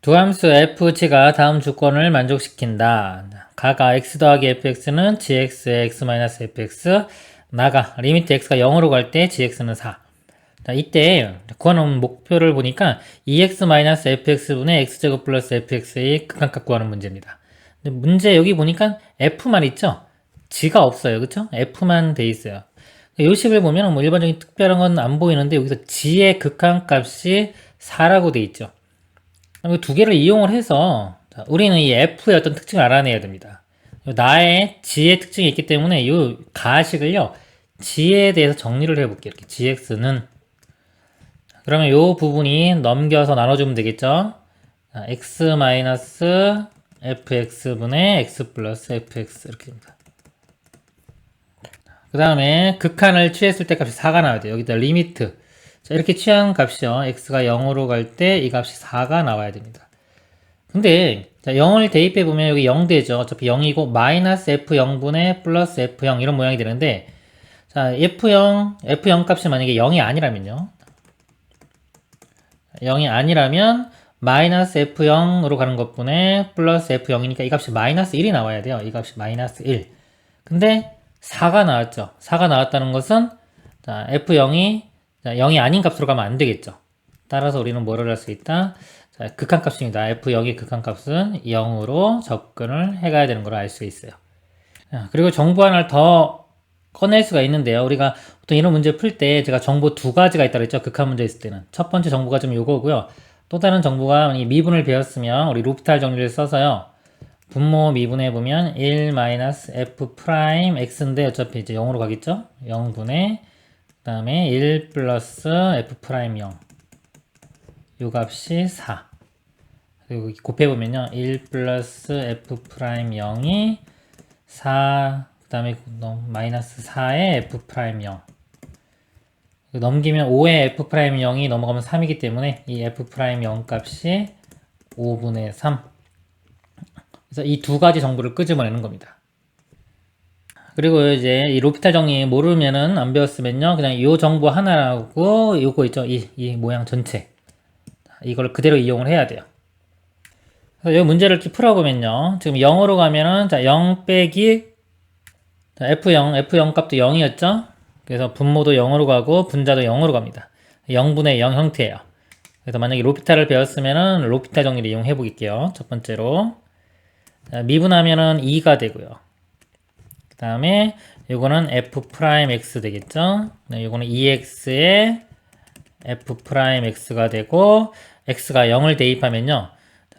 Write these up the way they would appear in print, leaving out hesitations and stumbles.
두 함수 fg가 다음 조건을 만족시킨다. 가가 x 더하기 fx는 gx의 x-fx, 나가 리미트 x가 0으로 갈 때 gx는 4. 자, 이때 구하는 목표를 보니까 2x-fx분의 x제곱 플러스 fx의 극한값 구하는 문제입니다. 근데 문제 여기 보니까 f만 있죠? g가 없어요. 그쵸? f만 돼 있어요. 이 식을 보면 뭐 일반적인 특별한 건 안 보이는데 여기서 g의 극한값이 4라고 돼 있죠. 두 개를 이용을 해서 우리는 이 f의 어떤 특징을 알아내야 됩니다. 나의 g의 특징이 있기 때문에 이 가식을요 g에 대해서 정리를 해볼게요. 이렇게 gx는 그러면 이 부분이 넘겨서 나눠주면 되겠죠. x-fx분의 x 플러스 fx 이렇게 됩니다. 그 다음에 극한을 취했을 때 값이 4가 나와야 돼요. 여기다 리미트. 자, 이렇게 취한 값이요. x가 0으로 갈 때 이 값이 4가 나와야 됩니다. 근데 자, 0을 대입해 보면 여기 0 되죠. 어차피 0이고 마이너스 f0분의 플러스 f0 이런 모양이 되는데 자, f0 값이 만약에 0이 아니라면요. 0이 아니라면 마이너스 f0으로 가는 것분에 플러스 f0이니까 이 값이 마이너스 1이 나와야 돼요. 이 값이 마이너스 1. 근데 4가 나왔죠. 4가 나왔다는 것은 자, f0이 0이 아닌 값으로 가면 안 되겠죠. 따라서 우리는 뭐를 할 수 있다? 자, 극한값입니다. f0의 극한값은 0으로 접근을 해가야 되는 걸 알 수 있어요. 자, 그리고 정보 하나를 더 꺼낼 수가 있는데요. 우리가 보통 이런 문제 풀 때 제가 정보 두 가지가 있다고 했죠. 극한 문제 있을 때는. 첫 번째 정보가 좀 요거고요. 또 다른 정보가 미분을 배웠으면 우리 루프탈 정리를 써서요. 분모 미분해 보면 1-f 프라임 x인데 어차피 이제 0으로 가겠죠? 0분의 그 다음에 1 플러스 f 프라임 0 요 값이 4 그리고 곱해보면요 1 플러스 f 프라임 0이 4 그 다음에 마이너스 4의 f 프라임 0 넘기면 5의 f 프라임 0이 넘어가면 3이기 때문에 이 f 프라임 0 값이 5분의 3 그래서 이 두 가지 정보를 끄집어내는 겁니다. 그리고 이제 이 로피탈 정리 모르면은 안 배웠으면요 그냥 이 정보 하나라고 요거 있죠 이 모양 전체 이걸 그대로 이용을 해야 돼요. 그래서 이 문제를 이렇게 풀어보면요 지금 0으로 가면은 자 0 빼기 자, f0 값도 0이었죠. 그래서 분모도 0으로 가고 분자도 0으로 갑니다. 0분의 0 형태예요. 그래서 만약에 로피탈을 배웠으면은 로피탈 정리를 이용해 볼게요. 첫 번째로 자, 미분하면은 2가 되고요. 그 다음에 요거는 f 프라임 x 되겠죠. 요거는 2x의 f 프라임 x가 되고 x가 0을 대입하면요.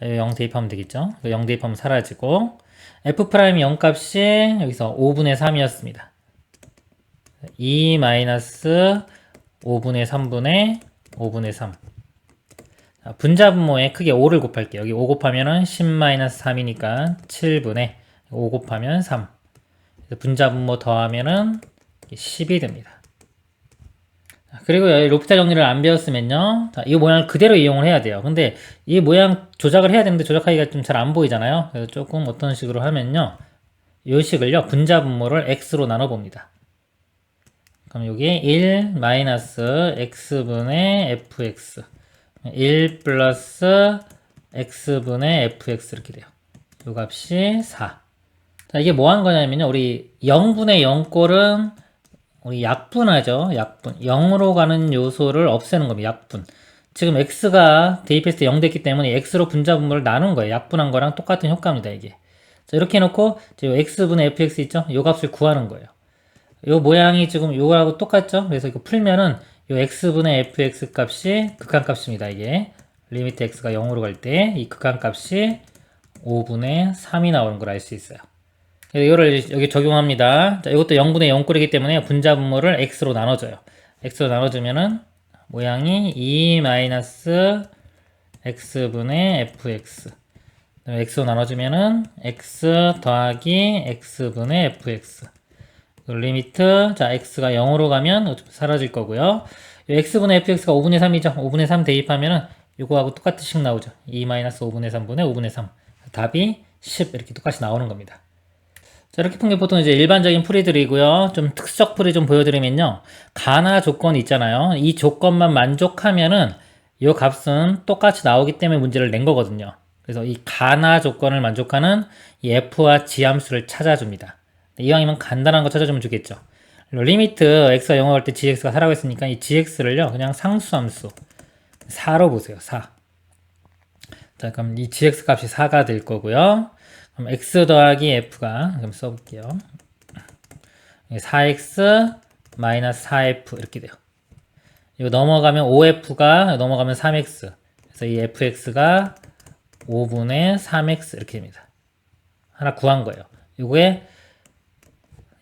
자, 0 대입하면 되겠죠. 0 대입하면 사라지고 f 프라임 0 값이 여기서 5분의 3이었습니다. 2 마이너스 5분의 3분의 5분의 3 자, 분자 분모에 크게 5를 곱할게요. 여기 5 곱하면은 10-3이니까 7분의 5 곱하면 3 분자 분모 더하면은 10이 됩니다. 그리고 로피탈 정리를 안 배웠으면요 자, 이 모양을 그대로 이용을 해야 돼요. 근데 이 모양 조작을 해야 되는데 조작하기가 좀 잘 안 보이잖아요. 그래서 조금 어떤 식으로 하면요 이 식을요 분자 분모를 x로 나눠 봅니다. 그럼 여기 1 마이너스 x분의 fx 1 플러스 x분의 fx 이렇게 돼요. 이 값이 4. 자, 이게 뭐 한 거냐면요 우리 0분의 0꼴은 우리 약분하죠. 약분. 0으로 가는 요소를 없애는 겁니다. 약분. 지금 x가 대입했을 때 0 됐기 때문에 x로 분자 분모를 나눈 거예요. 약분한 거랑 똑같은 효과입니다. 이게. 자, 이렇게 해놓고 x분의 fx 있죠? 요 값을 구하는 거예요. 요 모양이 지금 요거하고 똑같죠? 그래서 이거 풀면은 요 x분의 fx 값이 극한값입니다. 이게. 리미트 x가 0으로 갈 때 이 극한값이 5분의 3이 나오는 걸 알 수 있어요. 이거를 여기 적용합니다. 자, 이것도 0분의 0꼴이기 때문에 분자 분모를 x로 나눠줘요. x로 나눠주면은 모양이 2 마이너스 x분의 fx x로 나눠주면은 x 더하기 x분의 fx 리미트 자 x가 0으로 가면 사라질 거고요. x분의 fx가 5분의 3이죠. 5분의 3 대입하면은 이거하고 똑같은 식 나오죠. 2 마이너스 5분의 3분의 5분의 3 답이 10 이렇게 똑같이 나오는 겁니다. 자, 이렇게 푼 게 보통 이제 일반적인 풀이들이고요. 좀 특수적 풀이 좀 보여드리면요. 가나 조건이 있잖아요. 이 조건만 만족하면은 이 값은 똑같이 나오기 때문에 문제를 낸 거거든요. 그래서 이 가나 조건을 만족하는 이 f와 g함수를 찾아줍니다. 이왕이면 간단한 거 찾아주면 좋겠죠. 리미트 x가 0을 할 때 gx가 4라고 했으니까 이 gx를요 그냥 상수함수 4로 보세요. 4. 자, 그럼 이 gx 값이 4가 될 거고요. 그럼 x 더하기 f가 그럼 써볼게요. 4x 마이너스 4f 이렇게 돼요. 이거 넘어가면 5f가 넘어가면 3x. 그래서 이 fx가 5분의 3x 이렇게 됩니다. 하나 구한 거예요. 이거에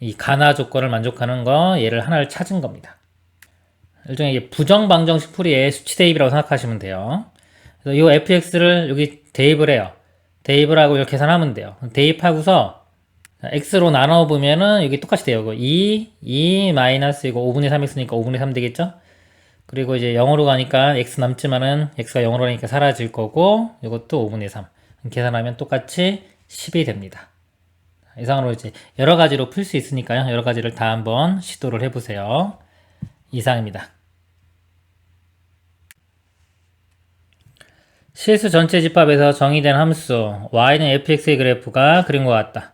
이 가나 조건을 만족하는 거 얘를 하나를 찾은 겁니다. 일종의 부정방정식 풀이의 수치 대입이라고 생각하시면 돼요. 그래서 이 fx를 여기 대입을 해요. 대입을 하고 이렇게 계산하면 돼요. 대입하고서 x로 나눠보면은 여기 똑같이 돼요. 이거 2 마이너스 이거 5분의 3x니까 5분의 3 되겠죠? 그리고 이제 0으로 가니까 x 남지만은 x가 0으로 가니까 사라질 거고 이것도 5분의 3 계산하면 똑같이 10이 됩니다. 이상으로 이제 여러 가지로 풀 수 있으니까요. 여러 가지를 다 한번 시도를 해보세요. 이상입니다. 실수 전체 집합에서 정의된 함수 y는 fx의 그래프가 그린 것 같다.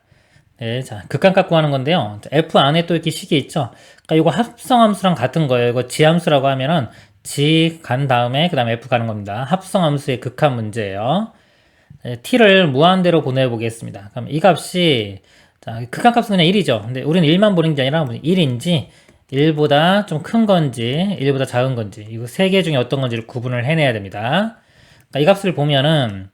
네, 자, 극한값 구하는 건데요. f 안에 또 이렇게 식이 있죠. 그러니까 이거 합성함수랑 같은 거예요. 이거 g함수라고 하면은 g 간 다음에 그 다음에 f 가는 겁니다. 합성함수의 극한 문제예요. 네, t를 무한대로 보내보겠습니다. 그럼 이 값이 자, 극한값은 그냥 1이죠. 근데 우리는 1만 보는 게 아니라 1인지 1보다 좀 큰 건지 1보다 작은 건지 이거 세 개 중에 어떤 건지를 구분을 해내야 됩니다. 그러니까 이 값을 보면은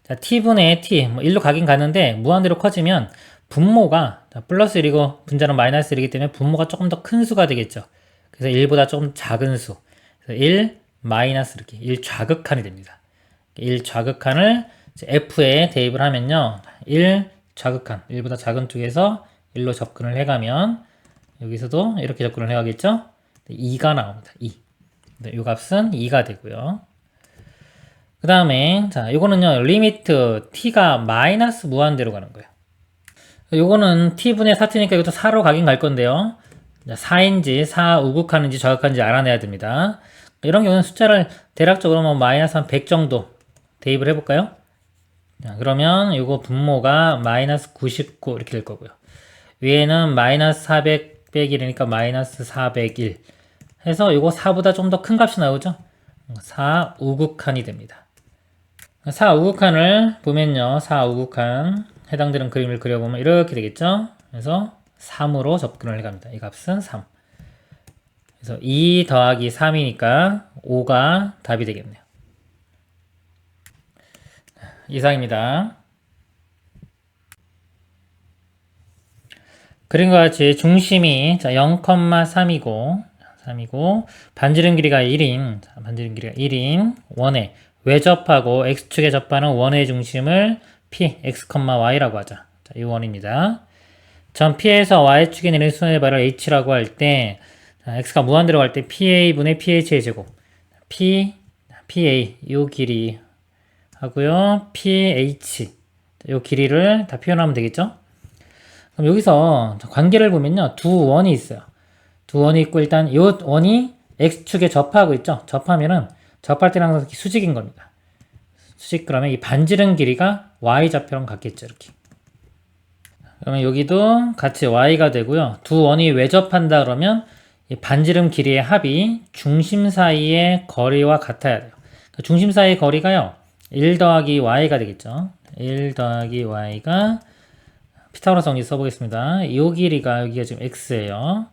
자, t분의 t 뭐 1로 가긴 가는데 무한대로 커지면 분모가 플러스 1이고 분자는 마이너스 1이기 때문에 분모가 조금 더 큰 수가 되겠죠. 그래서 1보다 조금 작은 수. 그래서 1 마이너스 이렇게 1 좌극한이 됩니다. 1 좌극한을 f에 대입을 하면요. 1 좌극한 1보다 작은 쪽에서 1로 접근을 해가면 여기서도 이렇게 접근을 해가겠죠. 2가 나옵니다. 2. 네, 이 값은 2가 되고요. 그 다음에 자 이거는요 리미트 t가 마이너스 무한대로 가는 거예요. 요거는 t분의 4t니까 이것도 4로 가긴 갈 건데요. 4인지 4 우극하는지 좌극하는지 알아내야 됩니다. 이런 경우는 숫자를 대략적으로 뭐 마이너스 한 100 정도 대입을 해볼까요? 자, 그러면 이거 분모가 마이너스 99 이렇게 될 거고요. 위에는 마이너스 400 빼기 1이니까 마이너스 401 해서 이거 4보다 좀 더 큰 값이 나오죠? 4 우극한이 됩니다. 4 우극한을 보면요. 4 우극한 해당되는 그림을 그려보면 이렇게 되겠죠? 그래서 3으로 접근을 해갑니다. 이 값은 3. 그래서 2 더하기 3이니까 5가 답이 되겠네요. 이상입니다. 그림과 같이 중심이 0,3이고 반지름 길이가 1인 반지름 길이가 1인 원의 외접하고 x축에 접하는 원의 중심을 p, x, y라고 하자. 자, 이 원입니다. 전 p에서 y축에 내린 수의 발을 h라고 할 때 x가 무한대로 갈 때 pa분의 ph의 제곱 pa 이 길이 하고요. ph 이 길이를 다 표현하면 되겠죠? 그럼 여기서 관계를 보면요. 두 원이 있어요. 두 원이 있고 일단 이 원이 x축에 접하고 있죠. 접하면은 접할 때는 항상 수직인 겁니다. 수직 그러면 이 반지름 길이가 y좌표랑 같겠죠. 이렇게. 그러면 여기도 같이 y가 되고요. 두 원이 외접한다 그러면 이 반지름 길이의 합이 중심 사이의 거리와 같아야 돼요. 그러니까 중심 사이의 거리가요. 1 더하기 y가 되겠죠. 1 더하기 y가 피타고라스 정리 써보겠습니다. 이 길이가 여기가 지금 x예요.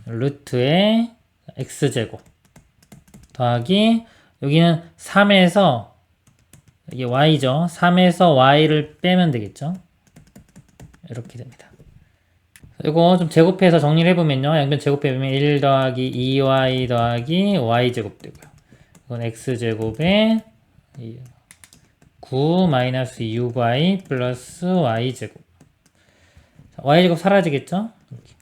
루트의 x제곱 더하기 여기는 3에서 이게 y죠. 3에서 y를 빼면 되겠죠. 이렇게 됩니다. 이거 좀 제곱해서 정리를 해보면요. 양변 제곱해보면 1 더하기 2y 더하기 y제곱 되고요. 이건 x제곱에 9 마이너스 6y 플러스 y제곱. y제곱 사라지겠죠? 이렇게.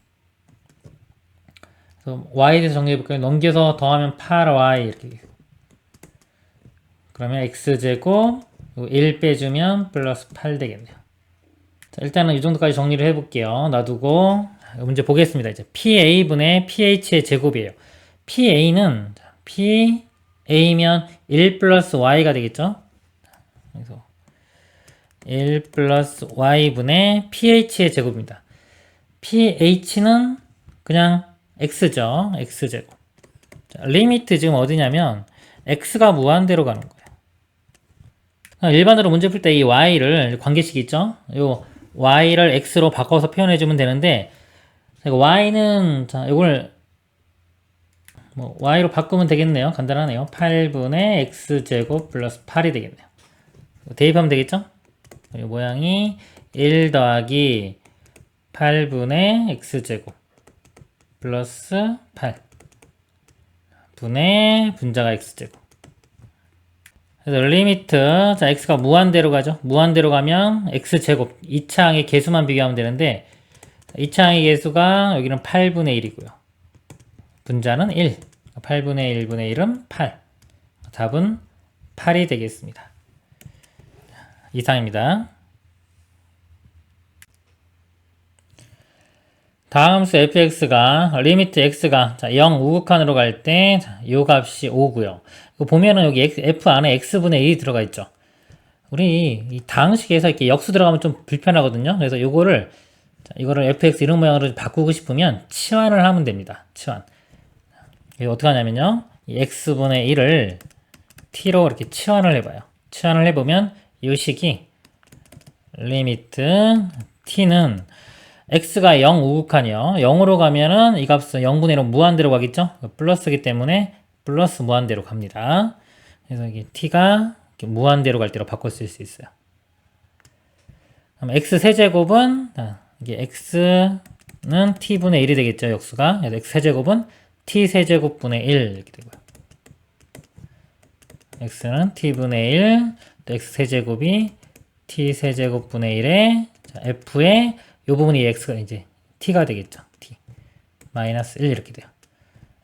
그래서 y에 대해서 정리해볼까요? 넘겨서 더하면 8y 이렇게 돼요. 그러면 x제곱 1 빼주면 플러스 8 되겠네요. 자, 일단은 이 정도까지 정리를 해볼게요. 놔두고 문제 보겠습니다. 이제 PA분의 PH의 제곱이에요. PA는 P a면 1 플러스 y가 되겠죠. 그래서 1 플러스 y분의 ph의 제곱입니다. ph는 그냥 x죠. x제곱. 자, 리미트 지금 어디냐면 x가 무한대로 가는 거예요. 일반으로 문제 풀 때 이 y를 관계식 있죠? 요 y를 x로 바꿔서 표현해주면 되는데 y는 자 이걸 뭐 y로 바꾸면 되겠네요. 간단하네요. 8분의 x제곱 플러스 8이 되겠네요. 대입하면 되겠죠? 이 모양이 1 더하기 8분의 x제곱 플러스 8 분의 분자가 x제곱. 그래서 리미트 자 x가 무한대로 가죠. 무한대로 가면 x제곱 2차항의 개수만 비교하면 되는데 2차항의 개수가 여기는 8분의 1이고요. 분자는 1. 8분의 1분의 1은 8. 답은 8이 되겠습니다. 이상입니다. 다음 수 fx가 리미트 x가 0 우극한으로 갈 때 요 값이 5고요. 보면은 여기 f 안에 x분의 1이 들어가 있죠. 우리 이 다항식에서 이렇게 역수 들어가면 좀 불편하거든요. 그래서 이거를 fx 이런 모양으로 바꾸고 싶으면 치환을 하면 됩니다. 치환. 이거 어떻게 하냐면요. 이 x분의 1을 t로 이렇게 치환을 해봐요. 치환을 해보면 이 식이 리미트 t는 x가 0 우극한이요. 0으로 가면은 이 값은 0분의 1로 무한대로 가겠죠? 플러스이기 때문에 플러스 무한대로 갑니다. 그래서 이게 t가 이렇게 무한대로 갈 때로 바꿔 쓸 수 있어요. 그럼 x 세제곱은 이게 x는 t분의 1이 되겠죠, 역수가. 그래서 x 세제곱은 t 세제곱분의 1 이렇게 되고요. x는 t분의 1, 또 x 세제곱이 t 세제곱분의 1에 f의 이 부분이 x가 이제 t가 되겠죠. t 마이너스 1 이렇게 돼요.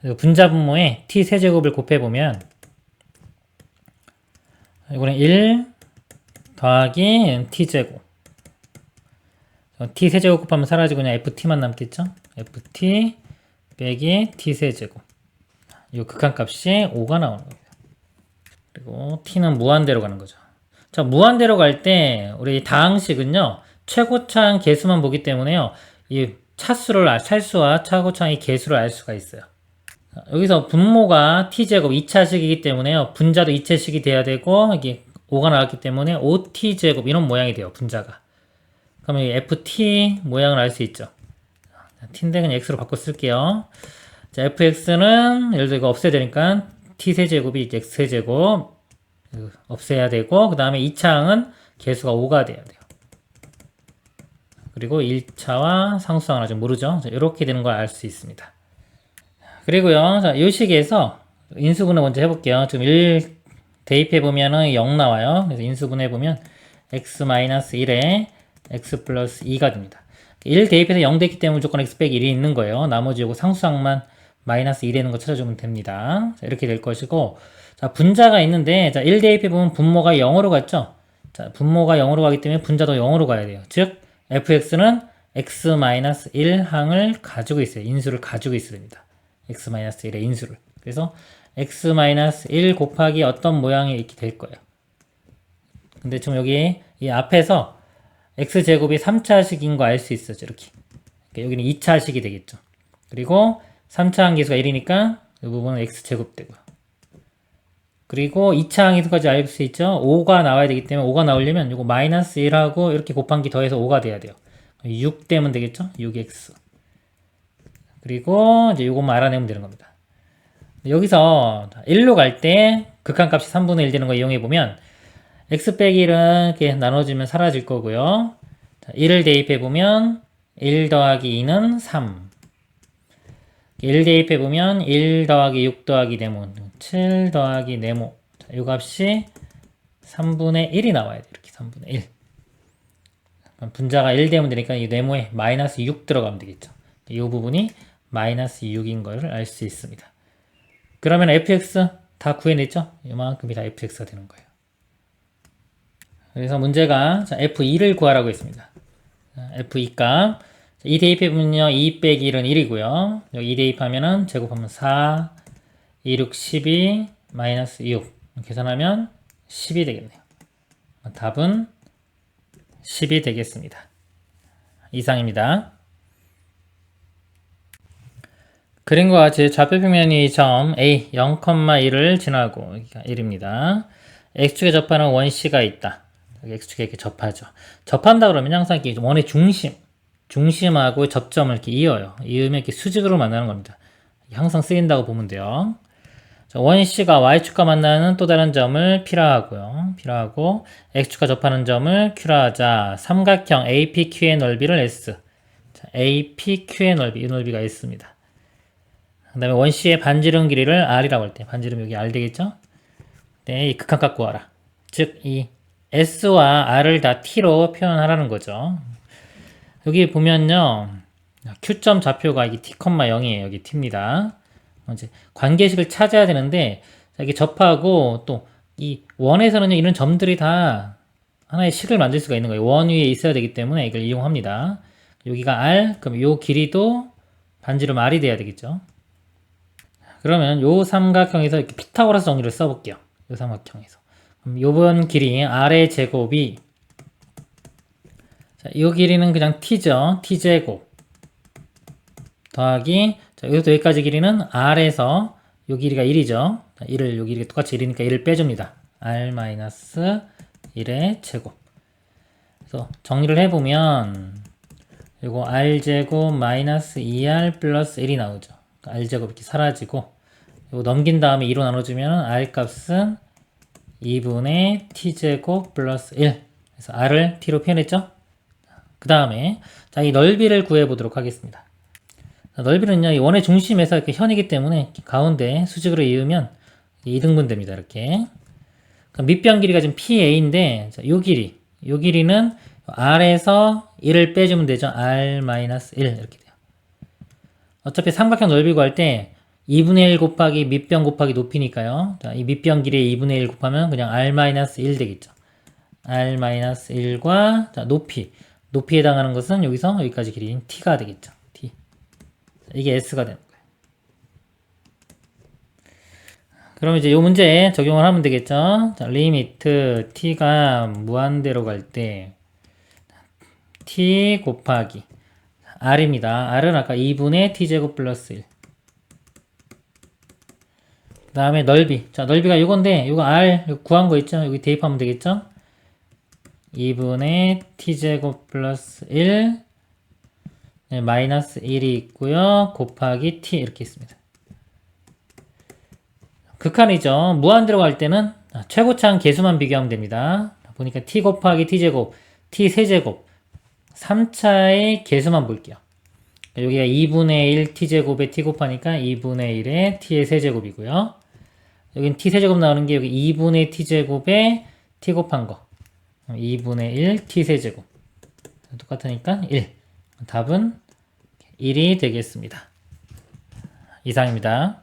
그리고 분자 분모에 t 세제곱을 곱해보면 이거는 1 더하기 t제곱 t 세제곱 곱하면 사라지고 그냥 ft만 남겠죠. ft 빼기 t 세제곱 이 극한값이 5가 나오는 겁니다. 그리고 t는 무한대로 가는 거죠. 자, 무한대로 갈 때 우리 다항식은요. 최고차항 개수만 보기 때문에요. 이 차수를 차수와 최고차항의 개수를 알 수가 있어요. 여기서 분모가 t제곱 2차식이기 때문에요. 분자도 2차식이 돼야 되고 이게 5가 나왔기 때문에 5t제곱 이런 모양이 돼요. 분자가. 그러면 ft 모양을 알 수 있죠. t인데 그냥 x로 바꿔 쓸게요. 자, fx는 예를 들어 이거 없애야 되니까 t세제곱이 이제 x세제곱 없애야 되고 그 다음에 2차항은 개수가 5가 돼야 돼요. 그리고 1차와 상수항을 아직 모르죠. 자, 이렇게 되는 걸 알 수 있습니다. 그리고요, 자, 이 식에서 인수분해 먼저 해볼게요. 지금 1 대입해보면은 0 나와요. 그래서 인수분해보면 x-1에 x 플러스 2가 됩니다. 1 대입해서 0 됐기 때문에 무조건 x 빼기 1이 있는 거예요. 나머지 요거 상수항만 마이너스 2 되는 거 찾아주면 됩니다. 자, 이렇게 될 것이고, 자, 분자가 있는데, 자, 1 대입해보면 분모가 0으로 갔죠? 자, 분모가 0으로 가기 때문에 분자도 0으로 가야 돼요. 즉, fx는 x-1 항을 가지고 있어요. 인수를 가지고 있어야 됩니다. x-1의 인수를. 그래서 x-1 곱하기 어떤 모양이 이렇게 될 거예요. 근데 지금 여기 이 앞에서 x제곱이 3차식인 거 알 수 있어요. 이렇게. 그러니까 여기는 2차식이 되겠죠. 그리고 3차항 계수가 1이니까 이 부분은 x제곱 되고요. 그리고 2차항 계수까지 알 수 있죠. 5가 나와야 되기 때문에 5가 나오려면 이거 마이너스 1하고 이렇게 곱한 게 더해서 5가 돼야 돼요. 6 되면 되겠죠. 6x. 그리고 이제 이것만 알아내면 되는 겁니다. 여기서 1로 갈 때 극한값이 3분의 1 되는 거 이용해 보면 x 빼기 1은 이렇게 나눠지면 사라질 거고요. 1을 대입해 보면 1 더하기 2는 3. 1 대입해 보면 1 더하기 6 더하기 네모 7 더하기 네모 이 값이 3분의 1이 나와야 돼요. 이렇게 3분의 1. 분자가 1 되면 되니까 이 네모에 마이너스 6 들어가면 되겠죠. 이 부분이 마이너스 6인 걸 알 수 있습니다. 그러면 fx 다 구해냈죠? 이만큼이 다 fx가 되는 거예요. 그래서 문제가 f2를 구하라고 했습니다. f2 값 2 대입해보면요 2 빼기 1은 1이고요 여기 2 대입하면은 제곱하면 4 2, 6, 12 마이너스 6 계산하면 10이 되겠네요. 답은 10이 되겠습니다. 이상입니다. 그림과 같이 좌표평면이 점 A 0,1을 지나고 여기가 1입니다. X축에 접하는 원C가 있다. X축에 이렇게 접하죠. 접한다 그러면 항상 이렇게 원의 중심하고 접점을 이렇게 이어요. 이으면 이렇게 수직으로 만나는 겁니다. 항상 쓰인다고 보면 돼요. 원C가 Y축과 만나는 또 다른 점을 P라 하고요. P라 하고 X축과 접하는 점을 Q라 하자. 삼각형 APQ의 넓이를 S. 자, APQ의 넓이, 이 넓이가 S입니다. 그 다음에 원C의 반지름 길이를 R이라고 할 때, 반지름 여기 R 되겠죠? 네, 이 극한 갖고 와라. 즉, 이 S와 R을 다 T로 표현하라는 거죠. 여기 보면요, Q점 좌표가 이게 T,0이에요. 여기 T입니다. 이제 관계식을 찾아야 되는데, 이게 접하고 또 이 원에서는요, 이런 점들이 다 하나의 식을 만들 수가 있는 거예요. 원 위에 있어야 되기 때문에 이걸 이용합니다. 여기가 R, 그럼 요 길이도 반지름 R이 돼야 되겠죠. 그러면 요 삼각형에서 이렇게 피타고라스 정리를 써볼게요. 요 삼각형에서. 그럼 요번 길이 R의 제곱이, 자, 요 길이는 그냥 T죠. T제곱. 더하기, 자, 여기서 여기까지 길이는 R에서 요 길이가 1이죠. 1을, 요 길이가 똑같이 1이니까 1을 빼줍니다. R-1의 제곱. 그래서 정리를 해보면, 요거 R제곱 마이너스 2R 플러스 1이 나오죠. R제곱 이렇게 사라지고, 이거 넘긴 다음에 2로 나눠주면 R 값은 2분의 T제곱 플러스 1. 그래서 R을 T로 표현했죠? 그 다음에, 자, 이 넓이를 구해보도록 하겠습니다. 자, 넓이는요, 이 원의 중심에서 이렇게 현이기 때문에 이렇게 가운데 수직으로 이으면 2등분 됩니다. 이렇게. 그럼 밑변 길이가 지금 PA인데, 자, 요 길이는 R에서 1을 빼주면 되죠. R-1 이렇게 돼요. 어차피 삼각형 넓이 구할 때 2분의 1 곱하기 밑변 곱하기 높이니까요. 자, 이 밑변 길이에 2분의 1 곱하면 그냥 R-1 되겠죠. R-1과 자, 높이에 해당하는 것은 여기서 여기까지 길이인 T가 되겠죠. T. 자, 이게 S가 되는 거예요. 그럼 이제 이 문제에 적용을 하면 되겠죠. 자, 리미트 T가 무한대로 갈 때 T 곱하기 R입니다. R은 아까 2분의 T제곱 플러스 1. 그 다음에 넓이. 자, 넓이가 이건데, 이거 R, 이거 구한 거 있죠? 여기 대입하면 되겠죠? 2분의 T제곱 플러스 1, 네, 마이너스 1이 있고요. 곱하기 T, 이렇게 있습니다. 극한이죠. 무한대로 갈 때는 최고차항 개수만 비교하면 됩니다. 보니까 T 곱하기 T제곱, T 세제곱, 3차의 개수만 볼게요. 여기가 2분의 1 T제곱에 T 곱하니까 2분의 1에 T의 세제곱이고요. 여긴 T 세제곱 나오는 게 여기 2분의 T제곱에 T 곱한 거. 2분의 1 T 세제곱. 똑같으니까 1. 답은 1이 되겠습니다. 이상입니다.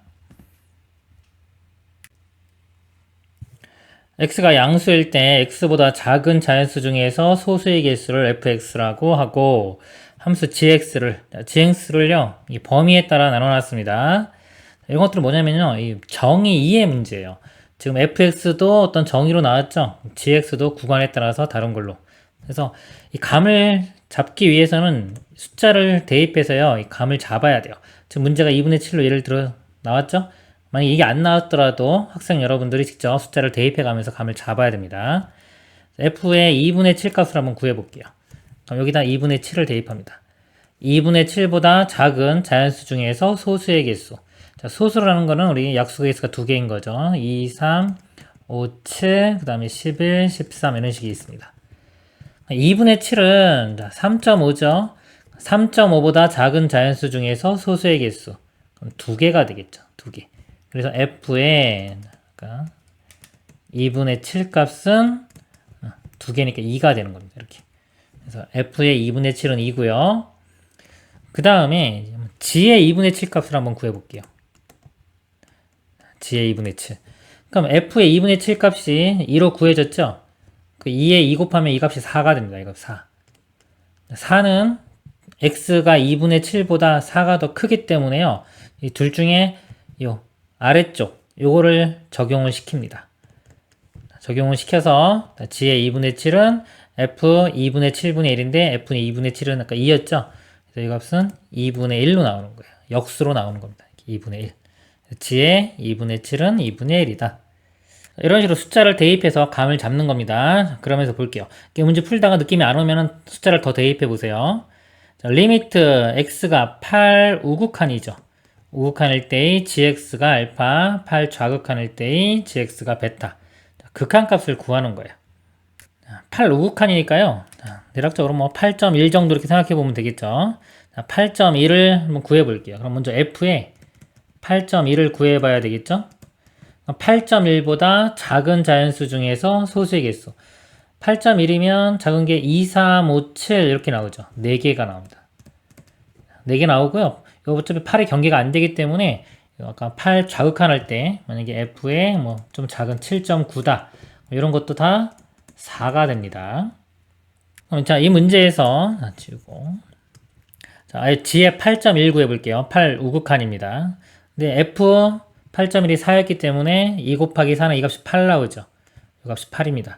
x가 양수일 때 x보다 작은 자연수 중에서 소수의 개수를 fx라고 하고 함수 gx를요 이 범위에 따라 나눠놨습니다. 이런 것들은 뭐냐면요 이 정의 2의 문제예요. 지금 fx도 어떤 정의로 나왔죠. gx도 구간에 따라서 다른 걸로. 그래서 이 감을 잡기 위해서는 숫자를 대입해서요 이 감을 잡아야 돼요. 지금 문제가 2분의 7로 예를 들어 나왔죠. 만약에 이게 안 나왔더라도 학생 여러분들이 직접 숫자를 대입해 가면서 감을 잡아야 됩니다. f의 2분의 7 값을 한번 구해 볼게요. 그럼 여기다 2분의 7을 대입합니다. 2분의 7보다 작은 자연수 중에서 소수의 개수. 자, 소수라는 거는 우리 약수 개수가 두 개인 거죠. 2, 3, 5, 7, 그 다음에 11, 13 이런 식이 있습니다. 2분의 7은 3.5죠. 3.5보다 작은 자연수 중에서 소수의 개수. 그럼 두 개가 되겠죠. 두 개. 그래서 f의 2분의 7 값은 두 개니까 2가 되는 겁니다. 이렇게. 그래서 f의 2분의 7은 2고요. 그 다음에 g의 2분의 7 값을 한번 구해볼게요. g의 2분의 7. 그럼 f의 2분의 7 값이 2로 구해졌죠? 그 2에 2 곱하면 이 값이 4가 됩니다. 이거 4. 4는 x가 2분의 7보다 4가 더 크기 때문에요. 이 둘 중에 요 아래쪽 요거를 적용을 시킵니다. 적용을 시켜서 g의 2분의 7은 f 2분의 7분의 1인데 f는 2분의 7은 아까 2였죠? 그래서 이 값은 2분의 1로 나오는 거예요. 역수로 나오는 겁니다. 2분의 1. g의 2분의 7은 2분의 1이다. 이런 식으로 숫자를 대입해서 감을 잡는 겁니다. 그러면서 볼게요. 문제 풀다가 느낌이 안 오면 숫자를 더 대입해 보세요. 자, 리미트 x가 8 우극한이죠. 우극한일 때의 gx가 알파, 8 좌극한일 때의 gx가 베타. 극한값을 구하는 거예요. 8 우극한이니까요. 대략적으로 뭐 8.1 정도 이렇게 생각해 보면 되겠죠. 8.1을 한번 구해 볼게요. 그럼 먼저 f에 8.1을 구해 봐야 되겠죠. 8.1보다 작은 자연수 중에서 소수의 개수. 8.1이면 작은 게 2, 3, 5, 7 이렇게 나오죠. 4개가 나옵니다. 4개 나오고요. 이거 어차피 8의 경계가 안 되기 때문에 아까 8 좌극한할 때 만약에 f에 뭐 좀 작은 7.9다. 이런 것도 다 4가 됩니다. 그럼 자, 이 문제에서 지우고 자, 아예 g에 8.1 구해볼게요. 8 우극한입니다. 근데 f 8.1이 4였기 때문에 2 곱하기 4는 이 값이 8 나오죠. 이 값이 8입니다.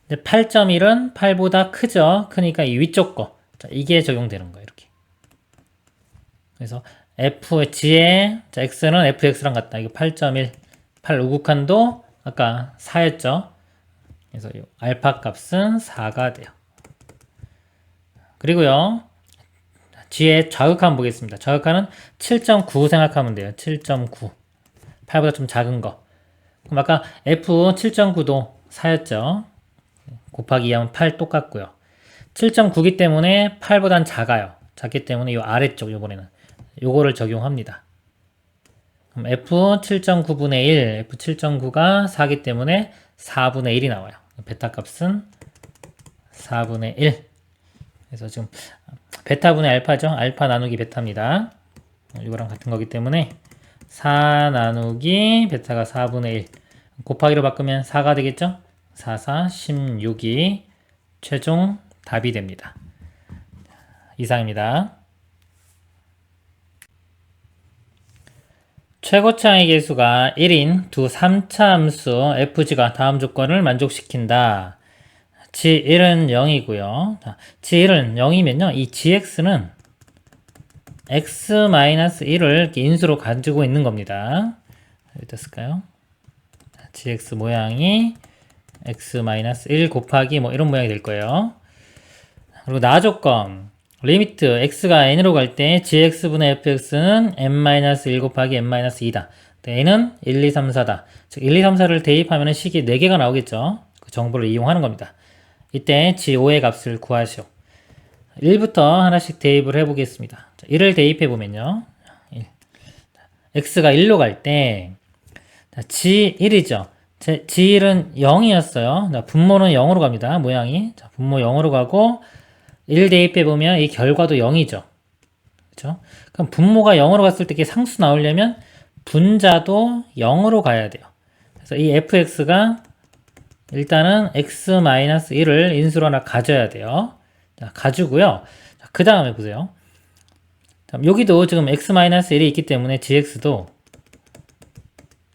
근데 8.1은 8보다 크죠. 크니까 이 위쪽 거. 자, 이게 적용되는 거예요. 이렇게. 그래서 g의 자, x는 fx랑 같다. 이거 8.1. 8 우극한도 아까 4였죠. 그래서 이 알파 값은 4가 돼요. 그리고요. g의 좌극한 보겠습니다. 좌극한은 7.9 생각하면 돼요. 7.9. 8보다 좀 작은 거. 그럼 아까 f 7.9도 4였죠. 곱하기 2하면 8 똑같고요. 7.9기 때문에 8보단 작아요. 작기 때문에 이 아래쪽 요번에는 요거를 적용합니다. 그럼 f 7.9분의 1, f 7.9가 4기 때문에 4분의 1이 나와요. 베타 값은 4분의 1. 그래서 지금 베타분의 알파죠. 알파 나누기 베타입니다. 이거랑 같은 거기 때문에 4 나누기 베타가 4분의 1 곱하기로 바꾸면 4가 되겠죠? 4, 4, 16이 최종 답이 됩니다. 이상입니다. 최고차의 개수가 1인 두 3차 함수 fg가 다음 조건을 만족시킨다. g1은 0이고요. g1은 0이면요. 이 gx는 x-1을 이렇게 인수로 가지고 있는 겁니다. 여기다 쓸까요? gx 모양이 x-1 곱하기 뭐 이런 모양이 될 거예요. 그리고 나 조건 리미트 x가 n으로 갈 때 gx분의 fx는 n-1 곱하기 n-2다. n은 1, 2, 3, 4다. 즉 1, 2, 3, 4를 대입하면 식이 4개가 나오겠죠. 그 정보를 이용하는 겁니다. 이때 g5의 값을 구하시오. 1부터 하나씩 대입을 해보겠습니다. 1을 대입해보면요. x가 1로 갈 때 g1이죠. g1은 0이었어요. 분모는 0으로 갑니다. 모양이. 분모 0으로 가고 1 대입해보면 이 결과도 0이죠. 그렇죠? 그럼 분모가 0으로 갔을 때 이게 상수 나오려면 분자도 0으로 가야 돼요. 그래서 이 fx가 일단은 x-1을 인수로 하나 가져야 돼요. 자, 가지고요. 그 다음에 보세요. 여기도 지금 x-1이 있기 때문에 gx도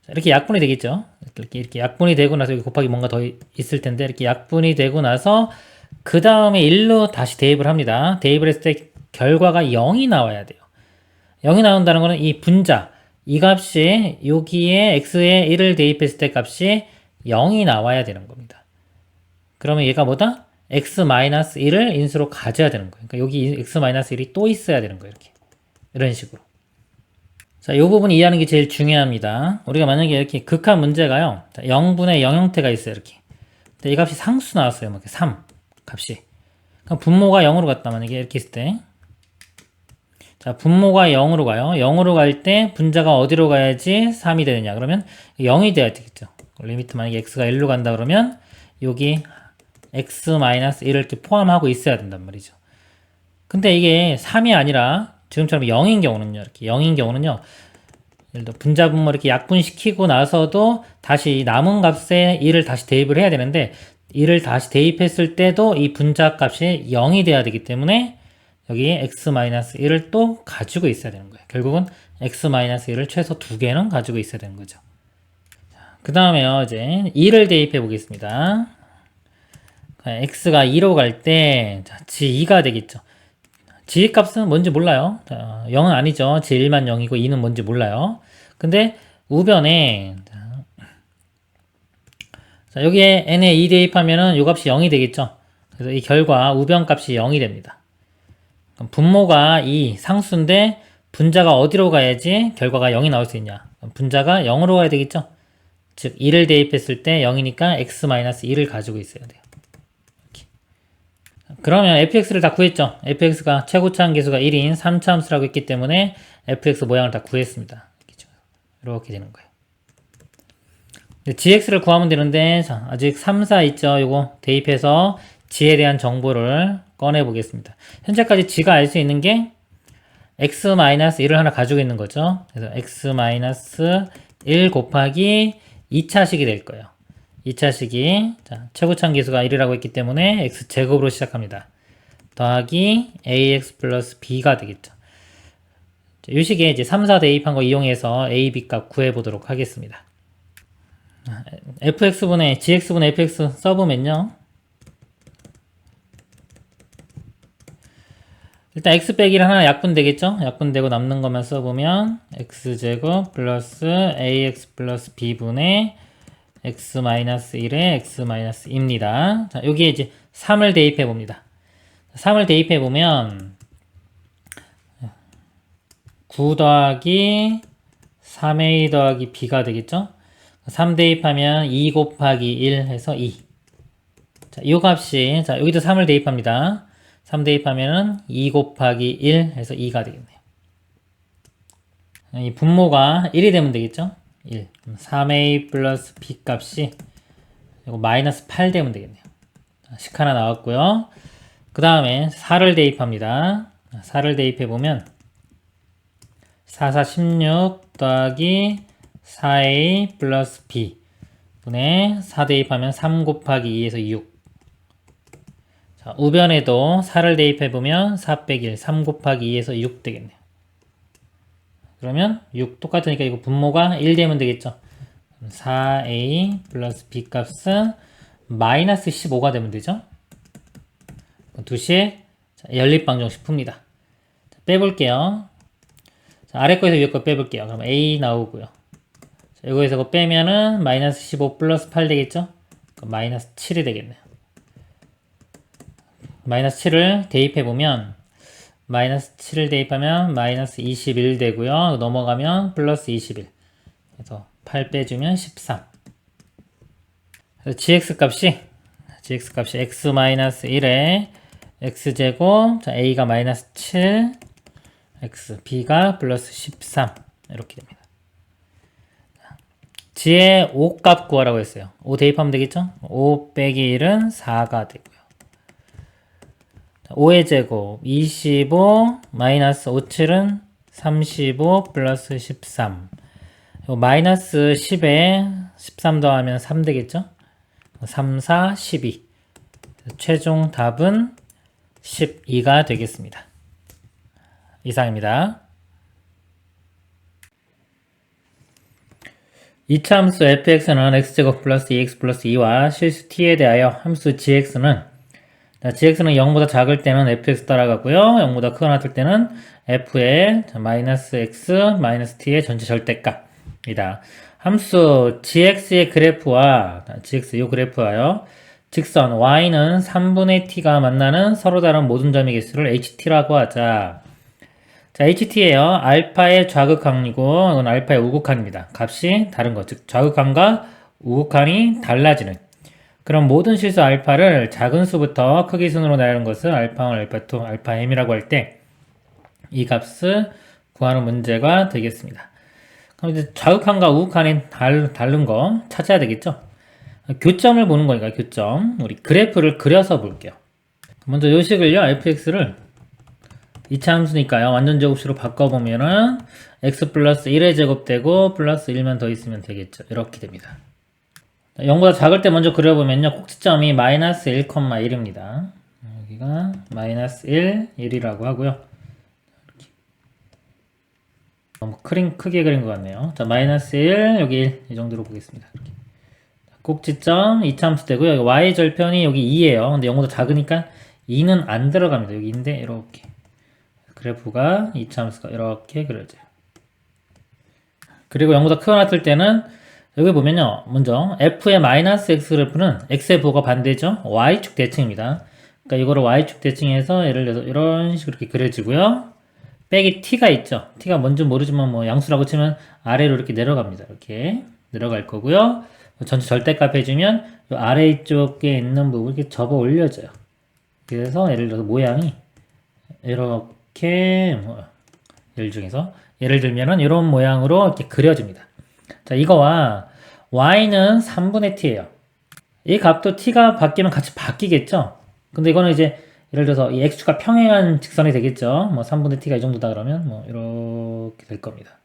이렇게 약분이 되겠죠. 이렇게 약분이 되고 나서 여기 곱하기 뭔가 더 있을 텐데 이렇게 약분이 되고 나서 그 다음에 1로 다시 대입을 합니다. 대입을 했을 때 결과가 0이 나와야 돼요. 0이 나온다는 거는 이 분자, 이 값이 여기에 x에 1을 대입했을 때 값이 0이 나와야 되는 겁니다. 그러면 얘가 뭐다? x-1을 인수로 가져야 되는 거예요. 그러니까 여기 x-1이 또 있어야 되는 거예요. 이렇게. 이런 식으로. 자, 이 부분 이해하는 게 제일 중요합니다. 우리가 만약에 이렇게 극한 문제가요. 0분의 0 형태가 있어요. 이렇게. 근데 이 값이 상수 나왔어요. 뭐 이렇게 3 값이. 그럼 분모가 0으로 갔다. 만약에 이렇게 있을 때. 자, 분모가 0으로 가요. 0으로 갈 때 분자가 어디로 가야지 3이 되느냐. 그러면 0이 돼야 되겠죠. 리미트 만약에 x가 1로 간다 그러면 여기 x-1을 이렇게 포함하고 있어야 된단 말이죠. 근데 이게 3이 아니라 지금처럼 0인 경우는요. 이렇게 0인 경우는요. 예를 들어 분자 분모 이렇게 약분시키고 나서도 다시 남은 값에 1을 다시 대입을 해야 되는데 1을 다시 대입했을 때도 이 분자 값이 0이 돼야 되기 때문에 여기 x-1을 또 가지고 있어야 되는 거예요. 결국은 x-1을 최소 2개는 가지고 있어야 되는 거죠. 그 다음에요, 이제 2를 대입해 보겠습니다. x가 2로 갈 때, 자, g2가 되겠죠. g 값은 뭔지 몰라요. 자, 0은 아니죠. g1만 0이고 2는 뭔지 몰라요. 근데 우변에, 자, 여기에 n에 2 대입하면은 요 값이 0이 되겠죠. 그래서 이 결과 우변 값이 0이 됩니다. 그럼 분모가 2 상수인데 분자가 어디로 가야지 결과가 0이 나올 수 있냐? 분자가 0으로 가야 되겠죠. 즉 2를 대입했을 때 0이니까 x-2를 가지고 있어야 돼요. 이렇게. 그러면 fx를 다 구했죠. fx가 최고차항 계수가 1인 3차함수라고 했기 때문에 fx 모양을 다 구했습니다. 이렇게 되는 거예요. gx를 구하면 되는데, 자, 아직 3, 4 있죠. 요거 대입해서 g에 대한 정보를 꺼내 보겠습니다. 현재까지 g가 알 수 있는 게 x-1을 하나 가지고 있는 거죠. 그래서 x-1 곱하기 2차식이 될 거예요. 2차식이, 자, 최고차항 계수가 1이라고 했기 때문에 x제곱으로 시작합니다. 더하기 ax 플러스 b가 되겠죠. 이 식에 이제 3, 4 대입한 거 이용해서 a, b 값 구해보도록 하겠습니다. fx분의 gx분의 fx 써보면요. 일단 x 빼기를 하나 약분되겠죠? 약분되고 남는 것만 써보면 x제곱 플러스 ax 플러스 b분의 x-1에 x-2입니다. 자, 여기에 이제 3을 대입해 봅니다. 3을 대입해 보면 9 더하기 3a 더하기 b가 되겠죠? 3 대입하면 2 곱하기 1 해서 2. 자, 이 값이, 자, 여기도 3을 대입합니다. 3 대입하면은 2 곱하기 1 해서 2가 되겠네요. 이 분모가 1이 되면 되겠죠? 1. 그럼 3a 플러스 b 값이 이거 마이너스 8 되면 되겠네요. 식 하나 나왔고요. 그 다음에 4를 대입합니다. 4를 대입해보면 4, 4, 16 더하기 4a 플러스 b 분의 4 대입하면 3 곱하기 2에서 6. 자, 우변에도 4를 대입해보면 4 빼기 1, 3 곱하기 2에서 6 되겠네요. 그러면 6 똑같으니까 이거 분모가 1 되면 되겠죠. 4a 플러스 b 값은 마이너스 15가 되면 되죠. 2식 연립방정식 풉니다. 자, 빼볼게요. 자, 아래 거에서 위에 거 빼볼게요. 그럼 a 나오고요. 자, 이거에서 이거 빼면은 마이너스 15 플러스 8 되겠죠. 마이너스 7이 되겠네요. 마이너스 7을 대입해보면 마이너스 7을 대입하면 마이너스 21 되고요. 넘어가면 플러스 21. 그래서 8 빼주면 13. 그래서 gx 값이 x-1에 x제곱, 자, a가 마이너스 7, x, b가 플러스 13 이렇게 됩니다. g의 5 값 구하라고 했어요. 5 대입하면 되겠죠? 5 빼기 1은 4가 되고요. 5의 제곱 25 마이너스 5, 7은 35 플러스 13. 마이너스 10에 13 더하면 3 되겠죠? 3, 4, 12. 최종 답은 12가 되겠습니다. 이상입니다. 2차 함수 fx는 x제곱 플러스 2x 플러스 2와 실수 t에 대하여 함수 gx는 gx는 0보다 작을 때는 fx 따라가고요. 0보다 크거나 같을 때는 f의 마이너스 x 마이너스 t의 전체 절대값입니다. 함수 gx의 그래프와 gx 요 그래프와요. 직선 y는 3분의 t가 만나는 서로 다른 모든 점의 개수를 ht라고 하자. 자, ht예요. 알파의 좌극항이고 이건 알파의 우극항입니다. 값이 다른 거, 즉 좌극항과 우극항이 달라지는. 그럼 모든 실수 알파를 작은 수부터 크기 순으로 나누는 것을 알파1, 알파2, 알파-m이라고 할 때 이 값을 구하는 문제가 되겠습니다. 그럼 이제 좌극항과 우극항이 다른 거 찾아야 되겠죠? 교점을 보는 거니까 교점. 우리 그래프를 그려서 볼게요. 먼저 요 식을요, fx를 2차 함수니까요, 완전 제곱식으로 바꿔보면은 x 플러스 1의 제곱 되고 플러스 1만 더 있으면 되겠죠. 이렇게 됩니다. 0보다 작을 때 먼저 그려보면요, 꼭지점이 마이너스 1,1입니다. 여기가 마이너스 1, 1이라고 하고요. 너무 크게 그린 것 같네요. 자, 마이너스 1, 여기 1, 이 정도로 보겠습니다. 이렇게. 꼭지점, 이차함수 되고요. 여기 y절편이 여기 2예요. 근데 0보다 작으니까 2는 안 들어갑니다. 여기 인데 이렇게. 그래프가 이차함수가 이렇게 그려져요. 그리고 0보다 크거나 뜰 때는 여기 보면요. 먼저 f의 마이너스 x 그래프는 x의 부호가 반대죠. y축 대칭입니다. 그러니까 이거를 y축 대칭해서 예를 들어서 이런 식으로 이렇게 그려지고요. 빼기 t가 있죠. t가 뭔지 모르지만 뭐 양수라고 치면 아래로 이렇게 내려갑니다. 이렇게 내려갈 거고요. 전체 절대값 해주면 이 아래쪽에 있는 부분 이렇게 접어 올려져요. 그래서 예를 들어서 모양이 이렇게 예를 중에서 예를 들면은 이런 모양으로 이렇게 그려집니다. 자, 이거와 y는 3분의 t예요. 이 값도 t가 바뀌면 같이 바뀌겠죠? 근데 이거는 이제 예를 들어서 이 x축과 평행한 직선이 되겠죠? 뭐 3분의 t가 이 정도다 그러면 뭐 이렇게 될 겁니다.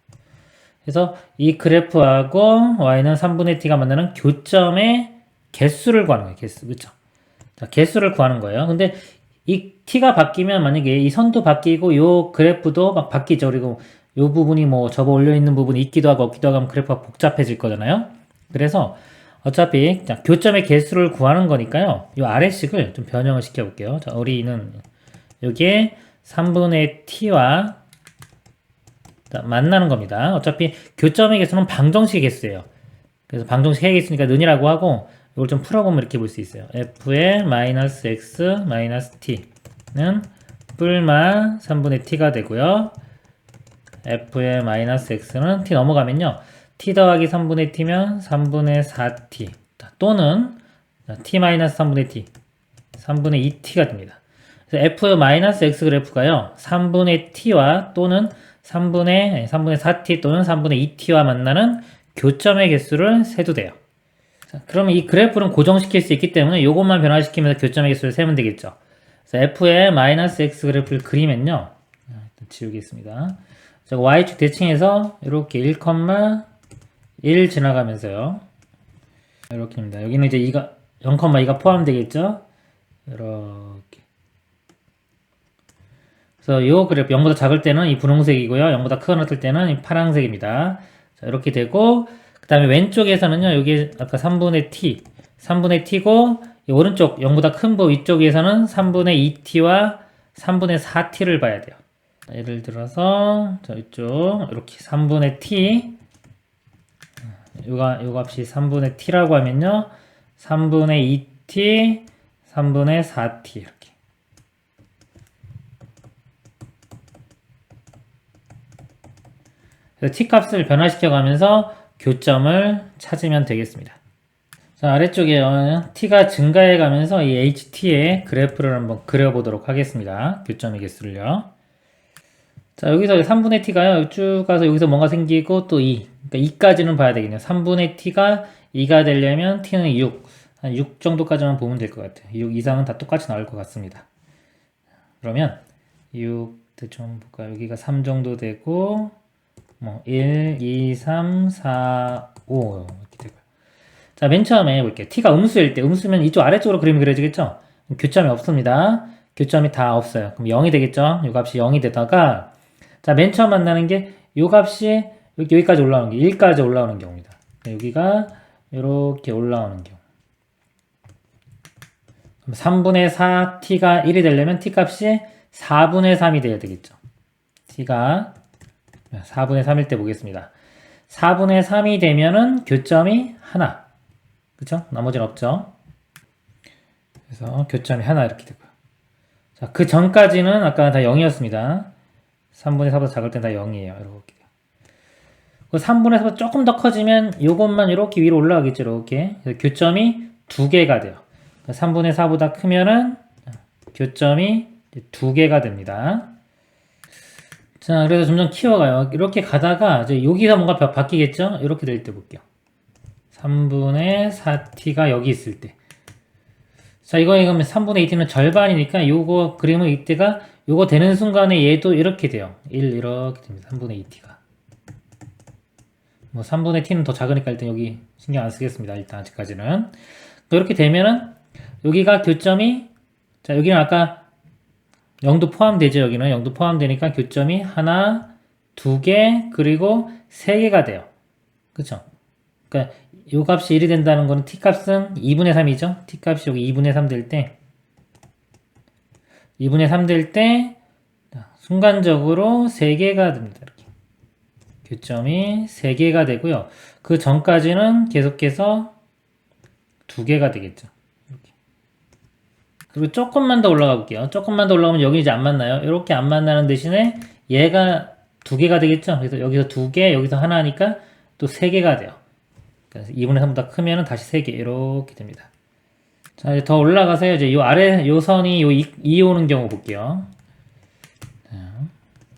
그래서 이 그래프하고 y는 3분의 t가 만나는 교점의 개수를 구하는 거예요. 개수. 그쵸? 자, 개수를 구하는 거예요. 근데 이 t가 바뀌면 만약에 이 선도 바뀌고 요 그래프도 막 바뀌죠. 그리고 요 부분이 뭐 접어 올려 있는 부분이 있기도 하고 없기도 하고 하면 그래프가 복잡해질 거잖아요. 그래서 어차피 자, 교점의 개수를 구하는 거니까요. 요 아래식을 좀 변형을 시켜 볼게요. 자, 우리는 여기에 3분의 t와 만나는 겁니다. 어차피 교점의 개수는 방정식의 개수예요. 그래서 방정식 개수니까 는이라고 하고 이걸 좀 풀어보면 이렇게 볼 수 있어요. f의 마이너스 x 마이너스 t는 뿔마 3분의 t가 되고요. f의 마이너스 x는 t 넘어가면요. t 더하기 3분의 t면 3분의 4t 또는 t 마이너스 3분의 t 3분의 2t가 됩니다. 그래서 f의 마이너스 x 그래프가요. 3분의 t와 또는 3분의 4t 또는 3분의 2t와 만나는 교점의 개수를 세도 돼요. 자, 그러면 이 그래프는 고정시킬 수 있기 때문에 이것만 변화시키면서 교점의 개수를 세면 되겠죠. 그래서 f의 마이너스 x 그래프를 그리면요. 지우겠습니다. 자, y축 대칭해서 이렇게 1,1 지나가면서요. 이렇게입니다. 여기는 이제 0,2가 포함되겠죠. 이렇게. 그래서 이 그래프 0보다 작을 때는 이 분홍색이고요. 0보다 크거나 뜰 때는 이 파란색입니다. 자, 이렇게 되고 그 다음에 왼쪽에서는요. 여기 아까 3분의 t고 이 오른쪽 0보다 큰 부 위쪽에서는 3분의 2t와 3분의 4t를 봐야 돼요. 자, 예를 들어서 자, 이쪽 이렇게 3분의 t 요 값이 3분의 t라고 하면요. 3분의 2t 3분의 4t 이렇게 t값을 변화시켜 가면서 교점을 찾으면 되겠습니다. 자, 아래쪽에 t가 증가해 가면서 이 ht의 그래프를 한번 그려보도록 하겠습니다. 교점의 개수를요. 자, 여기서 3분의 t가요. 쭉 가서 여기서 뭔가 생기고 또 2. 그러니까 2까지는 봐야 되겠네요. 3분의 t가 2가 되려면 t는 6. 한 6 정도까지만 보면 될 것 같아요. 6 이상은 다 똑같이 나올 것 같습니다. 그러면 6, 좀 볼까요? 여기가 3 정도 되고 뭐 1, 2, 3, 4, 5 이렇게 되고요. 자, 맨 처음에 해볼게요. t가 음수일 때 음수면 이쪽 아래쪽으로 그림이 그려지겠죠? 교점이 없습니다. 교점이 다 없어요. 그럼 0이 되겠죠? 이 값이 0이 되다가 자, 맨 처음 만나는 게 이 값이 여기까지 올라오는 게 1까지 올라오는 경우입니다. 여기가 이렇게 올라오는 경우. 그럼 3분의 4t가 1이 되려면 t값이 4분의 3이 돼야 되겠죠. t가 4분의 3일 때 보겠습니다. 4분의 3이 되면은 교점이 하나. 그쵸? 나머지는 없죠. 그래서 교점이 하나 이렇게 되고요. 자, 그 전까지는 아까 다 0이었습니다. 3분의 4보다 작을 땐 다 0이에요. 이렇게. 그 3분의 4보다 조금 더 커지면 이것만 이렇게 위로 올라가겠죠. 이렇게. 그래서 교점이 2개가 돼요. 3분의 4보다 크면은 교점이 2개가 됩니다. 자, 그래서 점점 키워가요. 이렇게 가다가 이제 여기서 뭔가 바뀌겠죠? 이렇게 될 때 볼게요. 3분의 4t가 여기 있을 때. 자, 이거에 그러면 3분의 2t는 절반이니까 요거 그림을 이때가 요거 되는 순간에 얘도 이렇게 돼요. 1 이렇게 됩니다. 3분의 2t가. 뭐 3분의 t는 더 작으니까 일단 여기 신경 안 쓰겠습니다. 일단 아직까지는. 이렇게 되면은 여기가 교점이 자, 여기는 아까 0도 포함되죠. 여기는 0도 포함되니까 교점이 하나, 2개, 그리고 3개가 돼요. 그쵸? 그러니까 요 값이 1이 된다는 거는 t값은 2분의 3이죠? t값이 여기 2분의 3 될 때, 2분의 3 될 때, 순간적으로 3개가 됩니다. 이렇게. 교점이 3개가 되고요. 그 전까지는 계속해서 2개가 되겠죠. 이렇게. 그리고 조금만 더 올라가 볼게요. 조금만 더 올라가면 여기 이제 안 만나요. 이렇게 안 만나는 대신에 얘가 2개가 되겠죠. 그래서 여기서 2개, 여기서 하나니까 또 3개가 돼요. 그래서 2분의 3보다 크면은 다시 3개 이렇게 됩니다. 자, 이제 더 올라가서요. 이제 요 아래 요 선이 요 2 오는 경우 볼게요.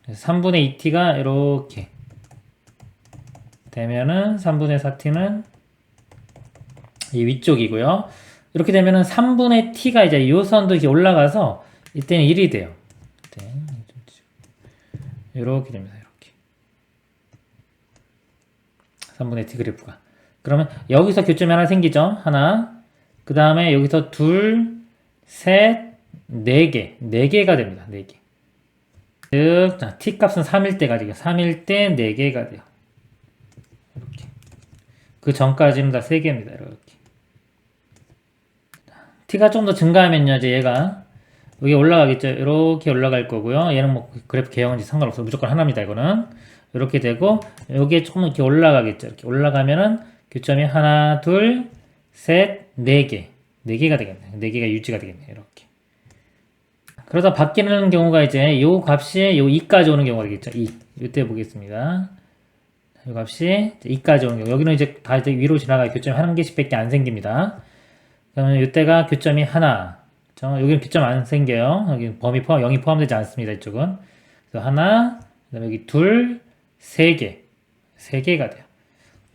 3분의 2t가 이렇게 되면은 3분의 4t는 이 위쪽이고요. 이렇게 되면은 3분의 t가 이제 요 선도 이렇게 올라가서 이때는 1이 돼요. 이렇게 됩니다. 이렇게 3분의 t 그래프가. 그러면 여기서 교점이 하나 생기죠. 하나. 그 다음에 여기서 둘, 셋, 4개. 4개가 됩니다. 4개. 즉, 자, t값은 3일 때가 되죠. 3일 때 4개가 돼요. 이렇게. 그 전까지는 다 3개입니다. 이렇게. t가 좀 더 증가하면요, 이제 얘가 여기 올라가겠죠. 이렇게 올라갈 거고요. 얘는 뭐 그래프 개형인지 상관없어요. 무조건 하나입니다. 이거는 이렇게 되고 여기에 조금 이렇게 올라가겠죠. 이렇게 올라가면은 교점이 하나, 둘, 셋, 4개. 4개가 되겠네. 4개가 유지가 되겠네. 이렇게. 그러다 바뀌는 경우가 이제 요 값이 요 2까지 오는 경우가 되겠죠. 2. 이때 보겠습니다. 요 값이 2까지 오는 경우. 여기는 이제 다 이제 위로 지나가 교점이 한 개씩밖에 안 생깁니다. 그러면 이때가 교점이 하나. 여기는 교점 안 생겨요. 여기 범위 포함, 0이 포함되지 않습니다. 이쪽은. 그래서 하나, 그 다음에 여기 둘, 3개. 3개가 돼요.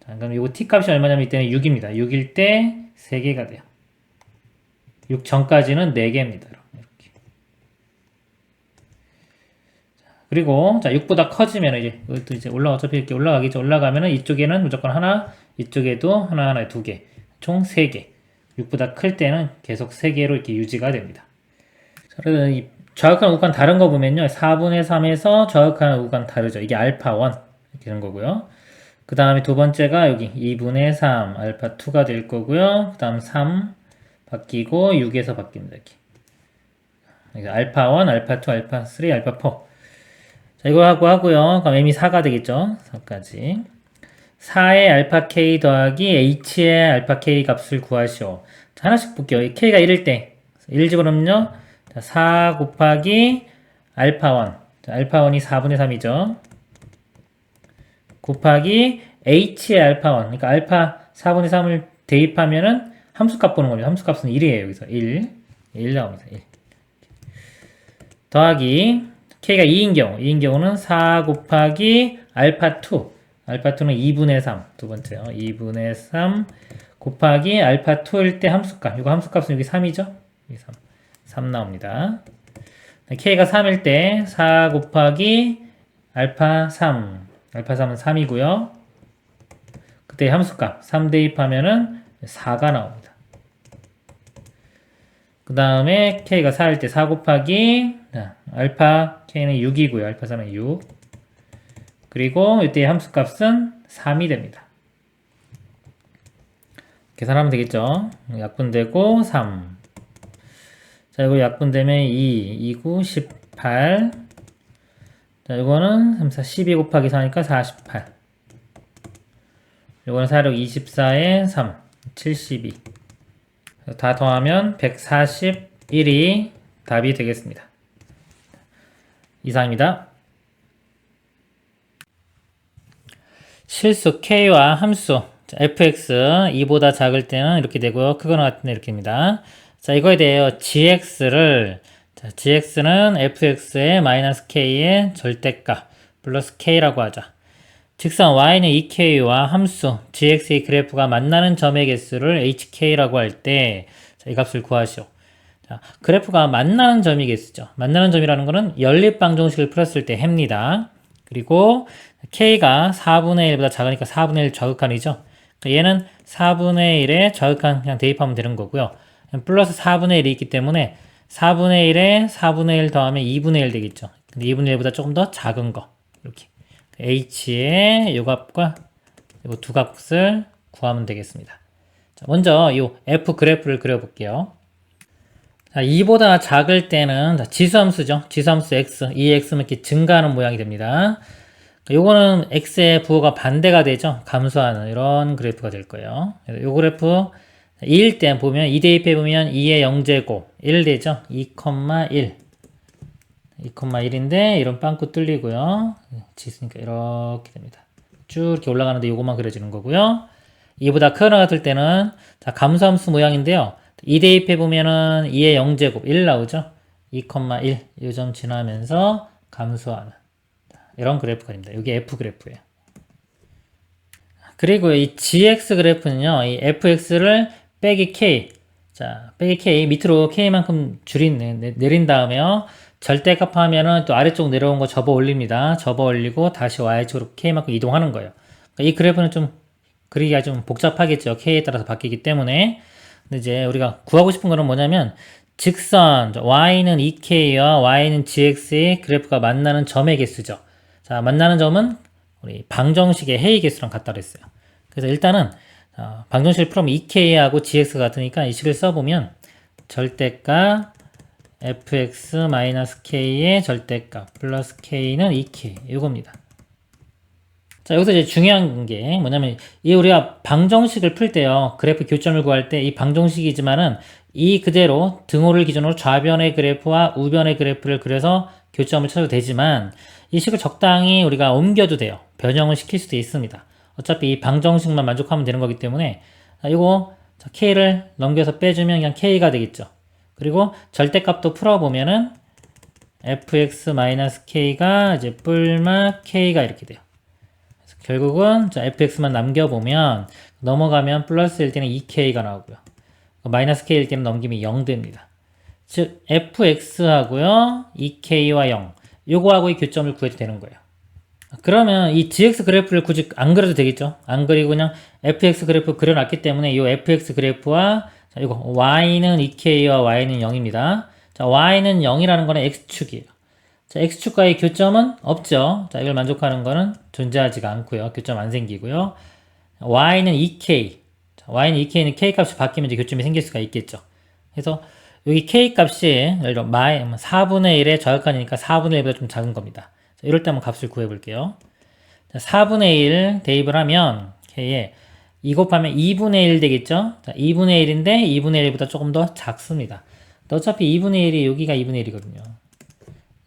자, 그럼 이거 t값이 얼마냐면 이때는 6입니다. 6일 때 3개가 돼요. 6 전까지는 4개입니다. 이렇게. 그리고, 자, 6보다 커지면 이것도 이제 어차피 이렇게 올라가겠죠. 올라가면은 이쪽에는 무조건 하나, 이쪽에도 하나, 2개. 총 3개. 6보다 클 때는 계속 3개로 이렇게 유지가 됩니다. 그래서 이 좌극한 우극한 다른 거 보면요. 4분의 3에서 좌극한 우극한 다르죠. 이게 알파1 이렇게 되는 거고요. 그 다음에 두 번째가 여기 2분의 3 알파2가 될 거고요. 그 다음 3 바뀌고 6에서 바뀝니다. 이렇게. 알파1, 알파2, 알파3, 알파4. 자, 이거 하고요. 그럼 m이 4가 되겠죠. 4까지. 4의 알파 k 더하기 h의 알파 k 값을 구하시오. 자, 하나씩 볼게요. k가 1일 때 1 집어넣으면요. 4 곱하기 알파1. 자, 알파1이 4분의 3이죠. 곱하기 h의 알파1. 그러니까 알파 4분의 3을 대입하면은 함수값 보는 겁니다. 함수값은 1이에요. 여기서 1 나옵니다. 1. 더하기 k가 2인 경우는 4 곱하기 알파2. 알파2는 2분의 3. 두 번째요. 2분의 3 곱하기 알파2일 때 함수값. 이거 함수값은 여기 3이죠? 3 나옵니다. k가 3일 때 4 곱하기 알파3. 알파3은 3이고요. 그때 함수값 3 대입하면은 4가 나옵니다. 그 다음에 k가 4일 때 4 곱하기 알파 k는 6이고요. 알파3은 6. 그리고 이때 함수값은 3이 됩니다. 계산하면 되겠죠. 약분되고 3. 자, 이거 약분되면 2, 9, 18. 자, 이거는 3, 4, 12 곱하기 4니까 48. 이거는 4, 6, 24에 3, 72. 다 더하면 141이 답이 되겠습니다. 이상입니다. 실수 k와 함수 fx 2보다 작을 때는 이렇게 되고요. 크거나 같은 데 이렇게 됩니다. 자, 이거에 대해 gx를 gx는 fx의 마이너스 k의 절대값 플러스 k라고 하죠. 직선 y는 2k와 함수 gx의 그래프가 만나는 점의 개수를 hk라고 할 때 이 값을 구하시오. 자, 그래프가 만나는 점이 개수죠. 만나는 점이라는 거는 연립방정식을 풀었을 때 해입니다. 그리고 k가 4분의 1보다 작으니까 4분의 1 좌극한이죠. 얘는 4분의 1에 좌극한 그냥 대입하면 되는 거고요. 플러스 4분의 1이 있기 때문에 4분의 1에 4분의 1 더하면 2분의 1 되겠죠. 근데 2분의 1보다 조금 더 작은 거. 이렇게. h의 요 값과 요 두 값을 구하면 되겠습니다. 자, 먼저 이 f 그래프를 그려볼게요. 자, 2보다 작을 때는 지수함수죠. 지수함수 x, 이 x는 이렇게 증가하는 모양이 됩니다. 요거는 x의 부호가 반대가 되죠. 감소하는 이런 그래프가 될 거예요. 요 그래프 2일 때 보면 2 대입해 보면 2의 0제곱 1 되죠. 2,1 2,1인데 이런 빵꾸 뚫리고요. 지수니까 이렇게 됩니다. 쭉 이렇게 올라가는데 요것만 그려지는 거고요. 2보다 큰 하나 같을 때는 자, 감소함수 모양인데요. 2 대입해 보면은 2의 0제곱 1 나오죠. 2,1 요 점 지나면서 감소하는 이런 그래프가 됩니다. 이게 F 그래프예요. 그리고 이 GX 그래프는요, 이 FX를 빼기 K. 자, 빼기 K, 밑으로 K만큼 내린 다음에요, 절대값 하면은 또 아래쪽 내려온 거 접어 올립니다. 접어 올리고 다시 Y축으로 K만큼 이동하는 거예요. 그러니까 이 그래프는 좀 그리기가 좀 복잡하겠죠. K에 따라서 바뀌기 때문에. 근데 이제 우리가 구하고 싶은 거는 뭐냐면, 직선, Y는 EK와 Y는 GX의 그래프가 만나는 점의 개수죠. 자, 만나는 점은 우리 방정식의 해의 개수랑 같다 그랬어요. 그래서 일단은 방정식을 풀면 EK하고 GX가 같으니까 이 식을 써보면 절대값 fx-k의 절대값 플러스 k는 EK 이겁니다. 자, 여기서 이제 중요한 게 뭐냐면 이 우리가 방정식을 풀 때요, 그래프 교점을 구할 때 이 방정식이지만은 이 그대로 등호를 기준으로 좌변의 그래프와 우변의 그래프를 그려서 교점을 쳐도 되지만 이 식을 적당히 우리가 옮겨도 돼요. 변형을 시킬 수도 있습니다. 어차피 이 방정식만 만족하면 되는 거기 때문에 이거 k를 넘겨서 빼주면 그냥 k가 되겠죠. 그리고 절대값도 풀어보면은 fx-k가 이제 뿔마 k가 이렇게 돼요. 그래서 결국은 fx만 남겨보면 넘어가면 플러스일 때는 2k가 나오고요. 마이너스 k일 때는 넘기면 0 됩니다. 즉 fx하고요 2k와 0 요거하고의 교점을 구해도 되는 거예요. 그러면 이 gx 그래프를 굳이 안 그려도 되겠죠. 안 그리고 그냥 fx 그래프 그려놨기 때문에 이 fx 그래프와 자, 이거 y는 2k와 y는 0입니다. 자, y는 0이라는 거는 x축이에요. 자, x축과의 교점은 없죠. 자, 이걸 만족하는 거는 존재하지가 않고요. 교점 안 생기고요. y는 2k. 자, y는 2k는 k 값이 바뀌면 이제 교점이 생길 수가 있겠죠. 그래서 여기 k 값이 예를 들어 4분의 1의 저역한이니까 4분의 1보다 좀 작은 겁니다. 자, 이럴 때 한번 값을 구해 볼게요. 4분의 1 대입을 하면 k에 2 곱하면 2분의 1 되겠죠? 자, 2분의 1인데 2분의 1보다 조금 더 작습니다. 어차피 2분의 1이 여기가 2분의 1이거든요.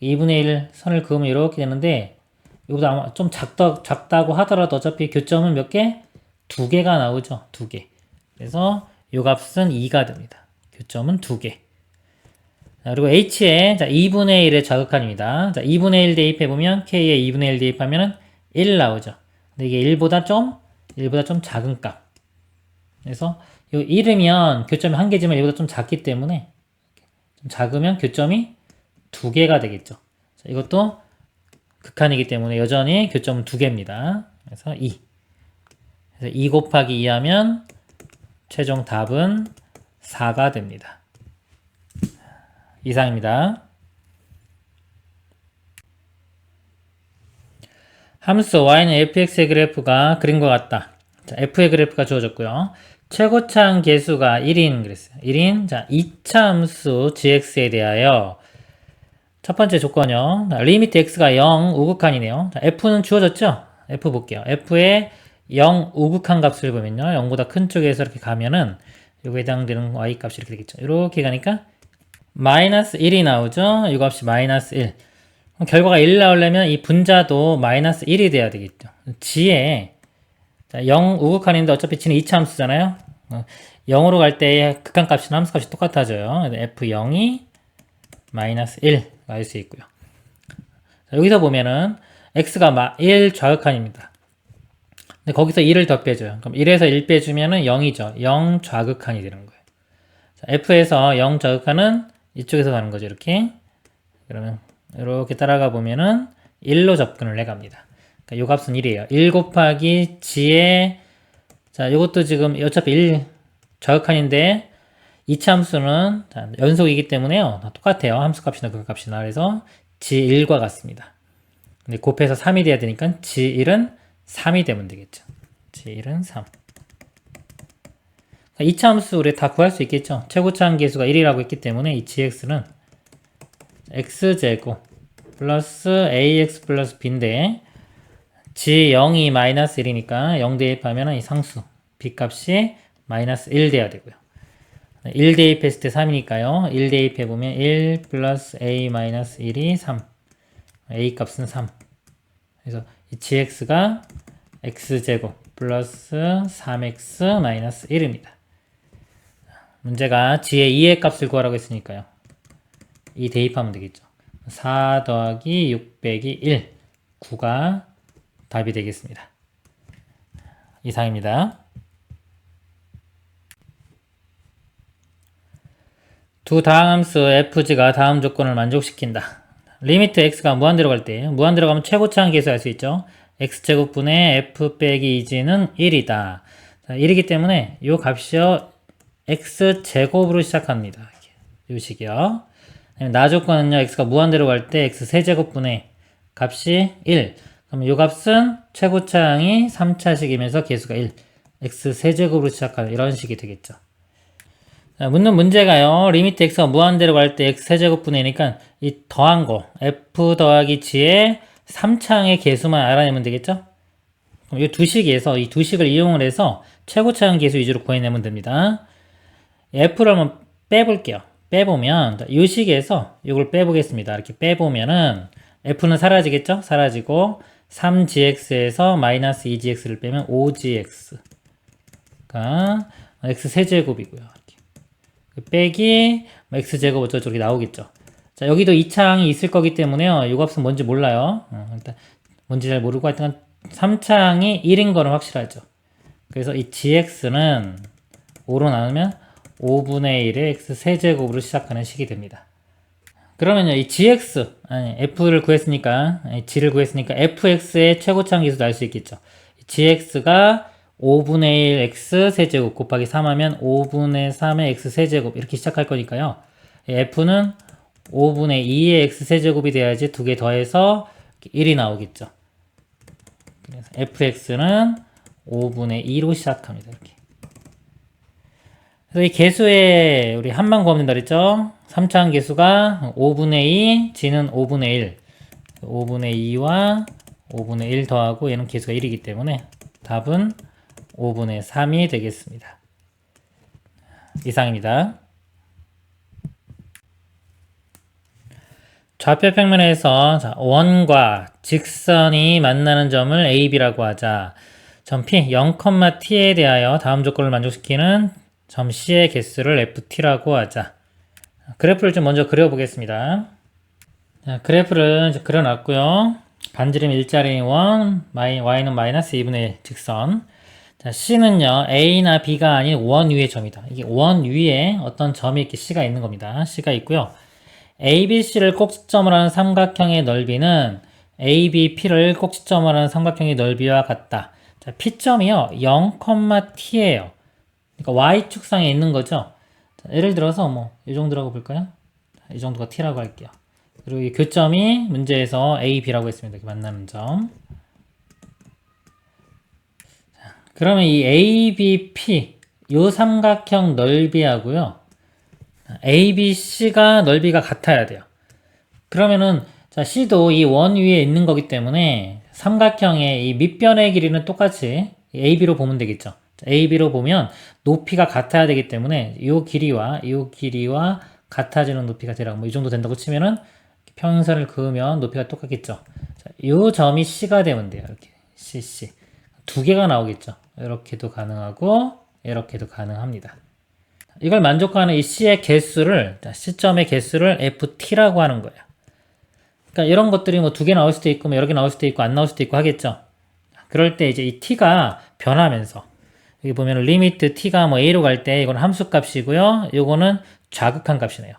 2분의 1 선을 그으면 이렇게 되는데 이거보다 아마 좀 작다고 하더라도 어차피 교점은 몇 개? 2개가 나오죠. 2개. 그래서 이 값은 2가 됩니다. 교점은 2개. 자, 그리고 h에 자, 2분의 1의 자극한입니다. 자, 2분의 1 대입해보면 k에 2분의 1 대입하면 1 나오죠. 근데 이게 1보다 좀 작은 값. 그래서 이 1이면 교점이 1개지만 1보다 좀 작기 때문에 좀 작으면 교점이 2개가 되겠죠. 자, 이것도 극한이기 때문에 여전히 교점은 2개입니다. 그래서 2. 그래서 2 곱하기 2 하면 최종 답은 4가 됩니다. 이상입니다. 함수 y는 fx의 그래프가 그린 것 같다. 자, f의 그래프가 주어졌고요. 최고차항 계수가 1인 그랬어요. 1인. 자, 2차 함수 gx에 대하여 첫 번째 조건이요. 리미트 x가 0 우극한이네요. 자, f는 주어졌죠? f 볼게요. f의 0 우극한 값을 보면요. 0보다 큰 쪽에서 이렇게 가면은 요거에 해당되는 y 값이 이렇게 되겠죠. 이렇게 가니까 마이너스 1이 나오죠. 이 값이 마이너스 1. 그럼 결과가 1 나오려면 이 분자도 마이너스 1이 돼야 되겠죠. g에 0 우극한인데 어차피 g는 2차 함수잖아요. 0으로 갈 때 극한값이나 함수값이 똑같아져요. f0이 마이너스 1 알 수 있고요. 자, 여기서 보면은 x가 1 좌극한입니다. 근데 거기서 1을 더 빼줘요. 그럼 1에서 1 빼주면은 0이죠. 0 좌극한이 되는 거예요. 자, f에서 0 좌극한은 이쪽에서 가는 거죠. 이렇게. 그러면 이렇게 따라가 보면은 1로 접근을 해갑니다. 그러니까 요 값은 1이에요. 1 곱하기 g에 자, 요것도 지금 어차피 1 좌극한인데 2차 함수는 연속이기 때문에요. 똑같아요. 함수값이나 극값이나. 그래서 g1과 같습니다. 근데 곱해서 3이 돼야 되니까 G1은 3이 되면 되겠죠. G1은 3. 이차함수 우리 다 구할 수 있겠죠. 최고차항 계수가 1이라고 했기 때문에 이 gx는 x제곱 플러스 ax 플러스 b인데 g0이 마이너스 1이니까 0 대입하면 이 상수 b 값이 마이너스 1 돼야 되고요. 1 대입했을 때 3이니까요. 1 대입해보면 1 플러스 a 마이너스 1이 3. a 값은 3. 그래서 이 gx가 x제곱 플러스 3x 마이너스 1입니다. 문제가 g의 2의 값을 구하라고 했으니까요. 2 대입하면 되겠죠. 4 더하기 6 빼기 1. 9가 답이 되겠습니다. 이상입니다. 두 다항함수 fg가 다음 조건을 만족시킨다. 리미트 x가 무한대로 갈 때, 무한대로 가면 최고차항 계수할 수 있죠. x제곱분의 f 빼기 2g는 1이다. 자, 1이기 때문에 이 값이요 x제곱으로 시작합니다. 이 식이요. 나 조건은요, x가 무한대로 갈 때 x세제곱분의 값이 1. 그럼 이 값은 최고차항이 3차식이면서 계수가 1. x세제곱으로 시작하는 이런 식이 되겠죠. 자, 묻는 문제가요, 리미트 x가 무한대로 갈 때 x세제곱분의 1이니까 이 더한 거, f 더하기 g의 3차항의 계수만 알아내면 되겠죠? 그럼 이 두 식에서 이 두 식을 이용을 해서 최고차항 계수 위주로 구해내면 됩니다. f를 한번 빼볼게요. 빼보면 이 식에서 이걸 빼보겠습니다. 이렇게 빼보면은 f는 사라지겠죠? 사라지고 3gx에서 마이너스 2gx를 빼면 5gx가 x세제곱이고요. 이렇게. 빼기 x제곱 어쩌고 나오겠죠. 자, 여기도 2차항이 있을 거기 때문에요. 이 값은 뭔지 몰라요. 일단 뭔지 잘 모르고 하여튼 3차항이 1인 거는 확실하죠. 그래서 이 gx는 5로 나누면 5분의 1의 x세제곱으로 시작하는 식이 됩니다. 그러면요, 이 gx, f를 구했으니까, g를 구했으니까 fx의 최고차항 계수도 알 수 있겠죠. gx가 5분의 1 x세제곱 곱하기 3 하면 5분의 3의 x세제곱 이렇게 시작할 거니까요. f는 5분의 2의 x세제곱이 돼야지 두 개 더해서 1이 나오겠죠. 그래서 fx는 5분의 2로 시작합니다. 이렇게. 그래서 이 계수에 우리 한만 구하면 된다 그랬죠? 3차항 계수가 5분의 2, g는 5분의 1. 5분의 2와 5분의 1 더하고 얘는 계수가 1이기 때문에 답은 5분의 3이 되겠습니다. 이상입니다. 좌표 평면에서 원과 직선이 만나는 점을 AB라고 하자. 점 P 0,T에 대하여 다음 조건을 만족시키는 점 C의 개수를 FT라고 하자. 그래프를 좀 먼저 그려보겠습니다. 자, 그래프를 이제 그려놨고요. 반지름 일자리인 원, y는 마이너스 2분의 1 직선. 자, C는요, A나 B가 아닌 원 위의 점이다. 이게 원 위에 어떤 점이 이렇게 C가 있는 겁니다. C가 있고요. ABC를 꼭지점으로 하는 삼각형의 넓이는 ABP를 꼭지점으로 하는 삼각형의 넓이와 같다. 자, P점이요, 0,T예요. 그러니까 Y축상에 있는 거죠. 자, 예를 들어서 뭐 이 정도라고 볼까요? 이 정도가 T라고 할게요. 그리고 이 교점이 문제에서 AB라고 했습니다. 이렇게 만나는 점. 자, 그러면 이 ABP 요 삼각형 넓이하고요. ABC가 넓이가 같아야 돼요. 그러면은 자, C도 이 원 위에 있는 거기 때문에 삼각형의 이 밑변의 길이는 똑같이 AB로 보면 되겠죠. AB로 보면 높이가 같아야 되기 때문에 이 길이와 같아지는 높이가 되라고 뭐 이 정도 된다고 치면은 평행선을 그으면 높이가 똑같겠죠. 자, 이 점이 C가 되면 돼요. 이렇게 CC 두 개가 나오겠죠. 이렇게도 가능하고 이렇게도 가능합니다. 이걸 만족하는 이 C의 개수를 C점의 개수를 FT라고 하는 거예요. 그러니까 이런 것들이 뭐 두 개 나올 수도 있고 뭐 여러 개 나올 수도 있고 안 나올 수도 있고 하겠죠. 그럴 때 이제 이 T가 변하면서 여기 보면 리미트 T가 뭐 A로 갈 때 이건 함수값이고요. 요거는 좌극한 값이네요.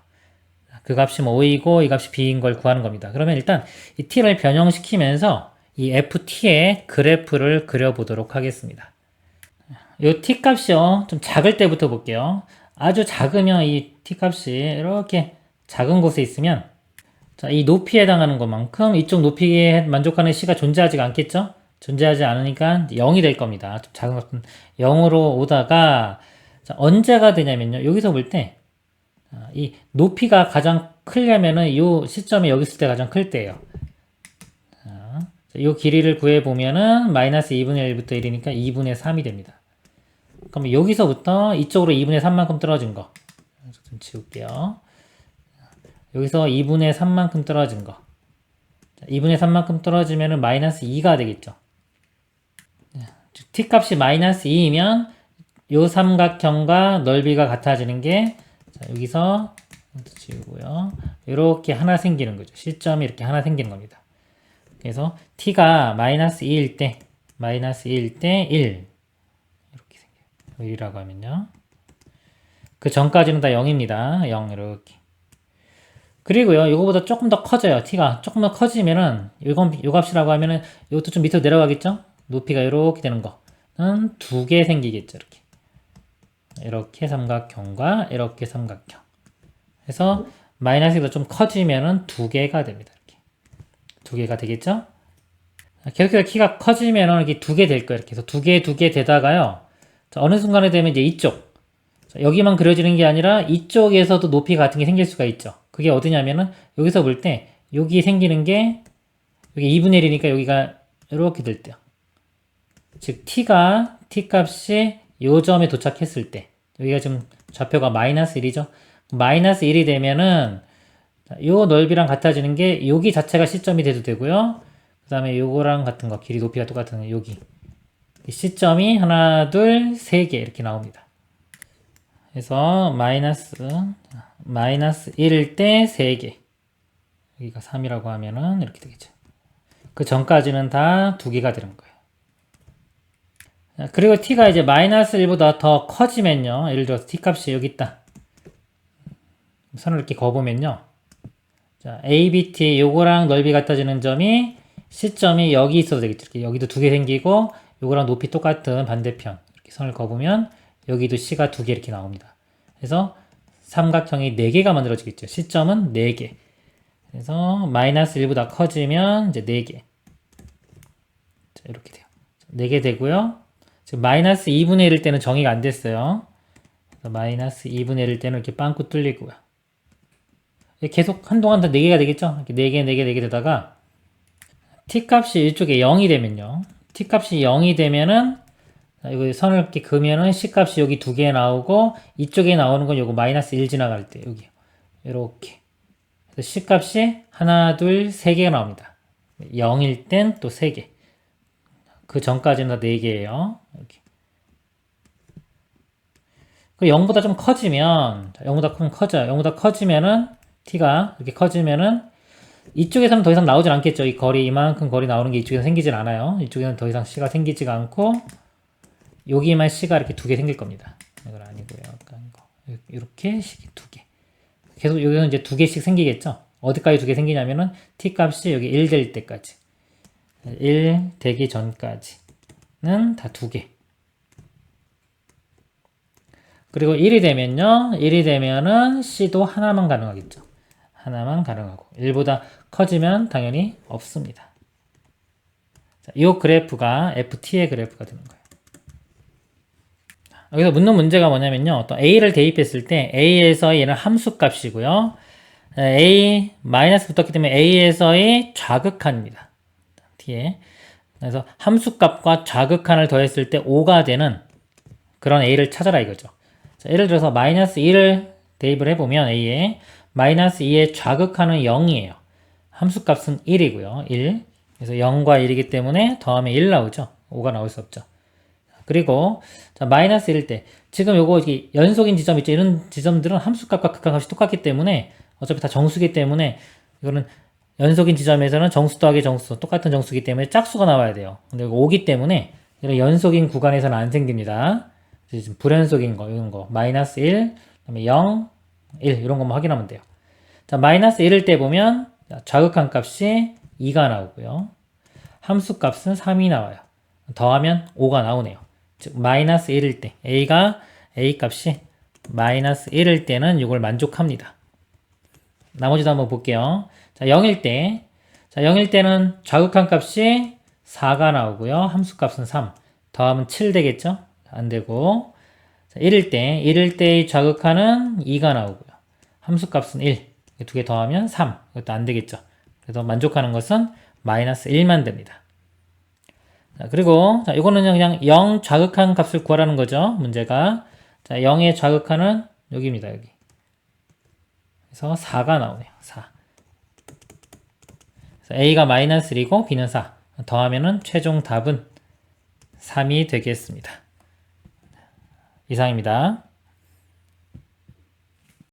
그 값이 뭐 O이고 이 값이 B인 걸 구하는 겁니다. 그러면 일단 이 T를 변형시키면서 이 FT의 그래프를 그려보도록 하겠습니다. 이 T 값이요. 좀 작을 때부터 볼게요. 아주 작으면 이 T 값이 이렇게 작은 곳에 있으면 자, 이 높이에 해당하는 것만큼 이쪽 높이에 만족하는 C가 존재하지가 않겠죠? 존재하지 않으니까 0이 될 겁니다. 좀 작은 것은 0으로 오다가, 자, 언제가 되냐면요. 여기서 볼 때, 이 높이가 가장 크려면은 이 시점이 여기 있을 때 가장 클 때예요. 자, 이 길이를 구해보면은 마이너스 2분의 1부터 1이니까 2분의 3이 됩니다. 그럼 여기서부터 이쪽으로 2분의 3만큼 떨어진 거. 좀 지울게요. 여기서 2분의 3만큼 떨어진 거. 2분의 3만큼 떨어지면은 마이너스 2가 되겠죠. t 값이 마이너스 2이면 요 삼각형과 넓이가 같아지는 게, 자, 여기서 지우고요. 이렇게 하나 생기는 거죠. 시점이 이렇게 하나 생기는 겁니다. 그래서 t가 마이너스 2일 때, 마이너스 2일 때 1. 이렇게 생겨요. 1이라고 하면요. 그 전까지는 다 0입니다. 0 이렇게. 그리고요, 이거보다 조금 더 커져요. t가 조금 더 커지면은, 요 값이라고 하면은, 이것도 좀 밑으로 내려가겠죠? 높이가 이렇게 되는 거는 두 개 생기겠죠. 이렇게 삼각형과 이렇게 삼각형. 그래서 마이너스가 좀 커지면은 두 개가 됩니다. 이렇게 두 개가 되겠죠? 계속해서 키가 커지면은 이렇게 두 개 될 거예요. 이렇게 해서 두 개 되다가요. 자, 어느 순간에 되면 이제 이쪽. 자, 여기만 그려지는 게 아니라 이쪽에서도 높이 같은 게 생길 수가 있죠. 그게 어디냐면은 여기서 볼 때 여기 생기는 게 여기 2분의 1이니까 여기가 이렇게 될 때요. 즉 t 값이 요 점에 도착했을 때 여기가 지금 좌표가 마이너스 1이죠. 마이너스 1이 되면은 요 넓이랑 같아지는 게 여기 자체가 시점이 돼도 되고요. 그 다음에 요거랑 같은 거 길이 높이가 똑같은 여기 시점이 하나 둘 세 개 이렇게 나옵니다. 그래서 마이너스 1일 때 3개 여기가 3이라고 하면은 이렇게 되겠죠. 그 전까지는 다 2개가 되는 거예요. 그리고 t가 이제 마이너스 1보다 더 커지면요. 예를 들어서 t 값이 여기 있다. 선을 이렇게 그어보면요. 자, ABT 요거랑 넓이 같아지는 점이 시점이 여기 있어도 되겠죠. 이렇게 여기도 2개 생기고 요거랑 높이 똑같은 반대편 이렇게 선을 그어보면 여기도 C가 2개 이렇게 나옵니다. 그래서 삼각형이 4개가 만들어지겠죠. 시점은 4개. 그래서 마이너스 1보다 커지면 이제 4개. 자, 이렇게 돼요. 4개 되고요. 지금 마이너스 2분의 1일 때는 정의가 안 됐어요. 그래서 마이너스 2분의 1일 때는 이렇게 빵꾸 뚫리고요. 계속 한동안 더 4개가 되겠죠? 이렇게 4개, 4개, 4개 되다가 t값이 이쪽에 0이 되면요. t값이 0이 되면은 이거 선을 이렇게 그으면은 C값이 여기 2개 나오고 이쪽에 나오는 건 요거 마이너스 1 지나갈 때 여기 이렇게 C값이 하나 둘 3개가 나옵니다. 0일 땐 또 3개. 그 전까지는 다 4개예요. 이렇게. 그 0보다 좀 커지면 0보다 좀 커져요. 0보다 커지면은 t가 이렇게 커지면은 이쪽에서는 더 이상 나오질 않겠죠. 이 거리 이만큼 거리 나오는 게 이쪽에서 생기질 않아요. 이쪽에는 더 이상 C가 생기지가 않고 여기만 C가 이렇게 2개 생길 겁니다. 이건 아니고요. 이렇게 C가 2개. 계속 여기는 이제 2개씩 생기겠죠. 어디까지 2개 생기냐면은 t 값이 여기 1 될 때까지 1 되기 전까지는 다 2개. 그리고 1이 되면요. 1이 되면은 C도 하나만 가능하겠죠. 하나만 가능하고 1보다 커지면 당연히 없습니다. 자, 이 그래프가 FT의 그래프가 되는 거예요. 여기서 묻는 문제가 뭐냐면요. 어떤 A를 대입했을 때 A에서 얘는 함수값이고요. A 마이너스 붙었기 때문에 A에서의 좌극한입니다. T에. 그래서 함수값과 좌극한을 더했을 때 5가 되는 그런 A를 찾아라 이거죠. 자, 예를 들어서 마이너스 1을 대입을 해보면 A에 마이너스 2의 좌극한은 0이에요. 함수값은 1이고요. 1. 그래서 0과 1이기 때문에 더하면 1 나오죠. 5가 나올 수 없죠. 그리고 자, 마이너스 1일 때 지금 요거 연속인 지점 있죠. 이런 지점들은 함수값과 극한값이 똑같기 때문에 어차피 다 정수기 때문에 이거는 연속인 지점에서는 정수 더하기 정수 똑같은 정수기 때문에 짝수가 나와야 돼요. 근데 이거 5기 때문에 이런 연속인 구간에서는 안 생깁니다. 지금 불연속인 거 이런 거 마이너스 1 그다음에 0 1 이런 것만 확인하면 돼요. 자, 마이너스 1일 때 보면 좌극한 값이 2가 나오고요. 함수 값은 3이 나와요. 더하면 5가 나오네요. 즉 마이너스 1일 때 A 값이 마이너스 1일 때는 이걸 만족합니다. 나머지도 한번 볼게요. 자, 0일 때. 자, 0일 때는 좌극한 값이 4가 나오고요. 함수값은 3. 더하면 7 되겠죠? 안 되고. 자, 1일 때. 1일 때의 좌극한은 2가 나오고요. 함수값은 1. 두 개 더하면 3. 이것도 안 되겠죠? 그래서 만족하는 것은 마이너스 1만 됩니다. 자, 그리고, 자, 이거는 그냥 0 좌극한 값을 구하라는 거죠. 문제가. 자, 0의 좌극한은 여기입니다, 여기. 그래서 4가 나오네요. 4. 그래서 A가 마이너스 1이고 B는 4. 더하면은 최종 답은 3이 되겠습니다. 이상입니다.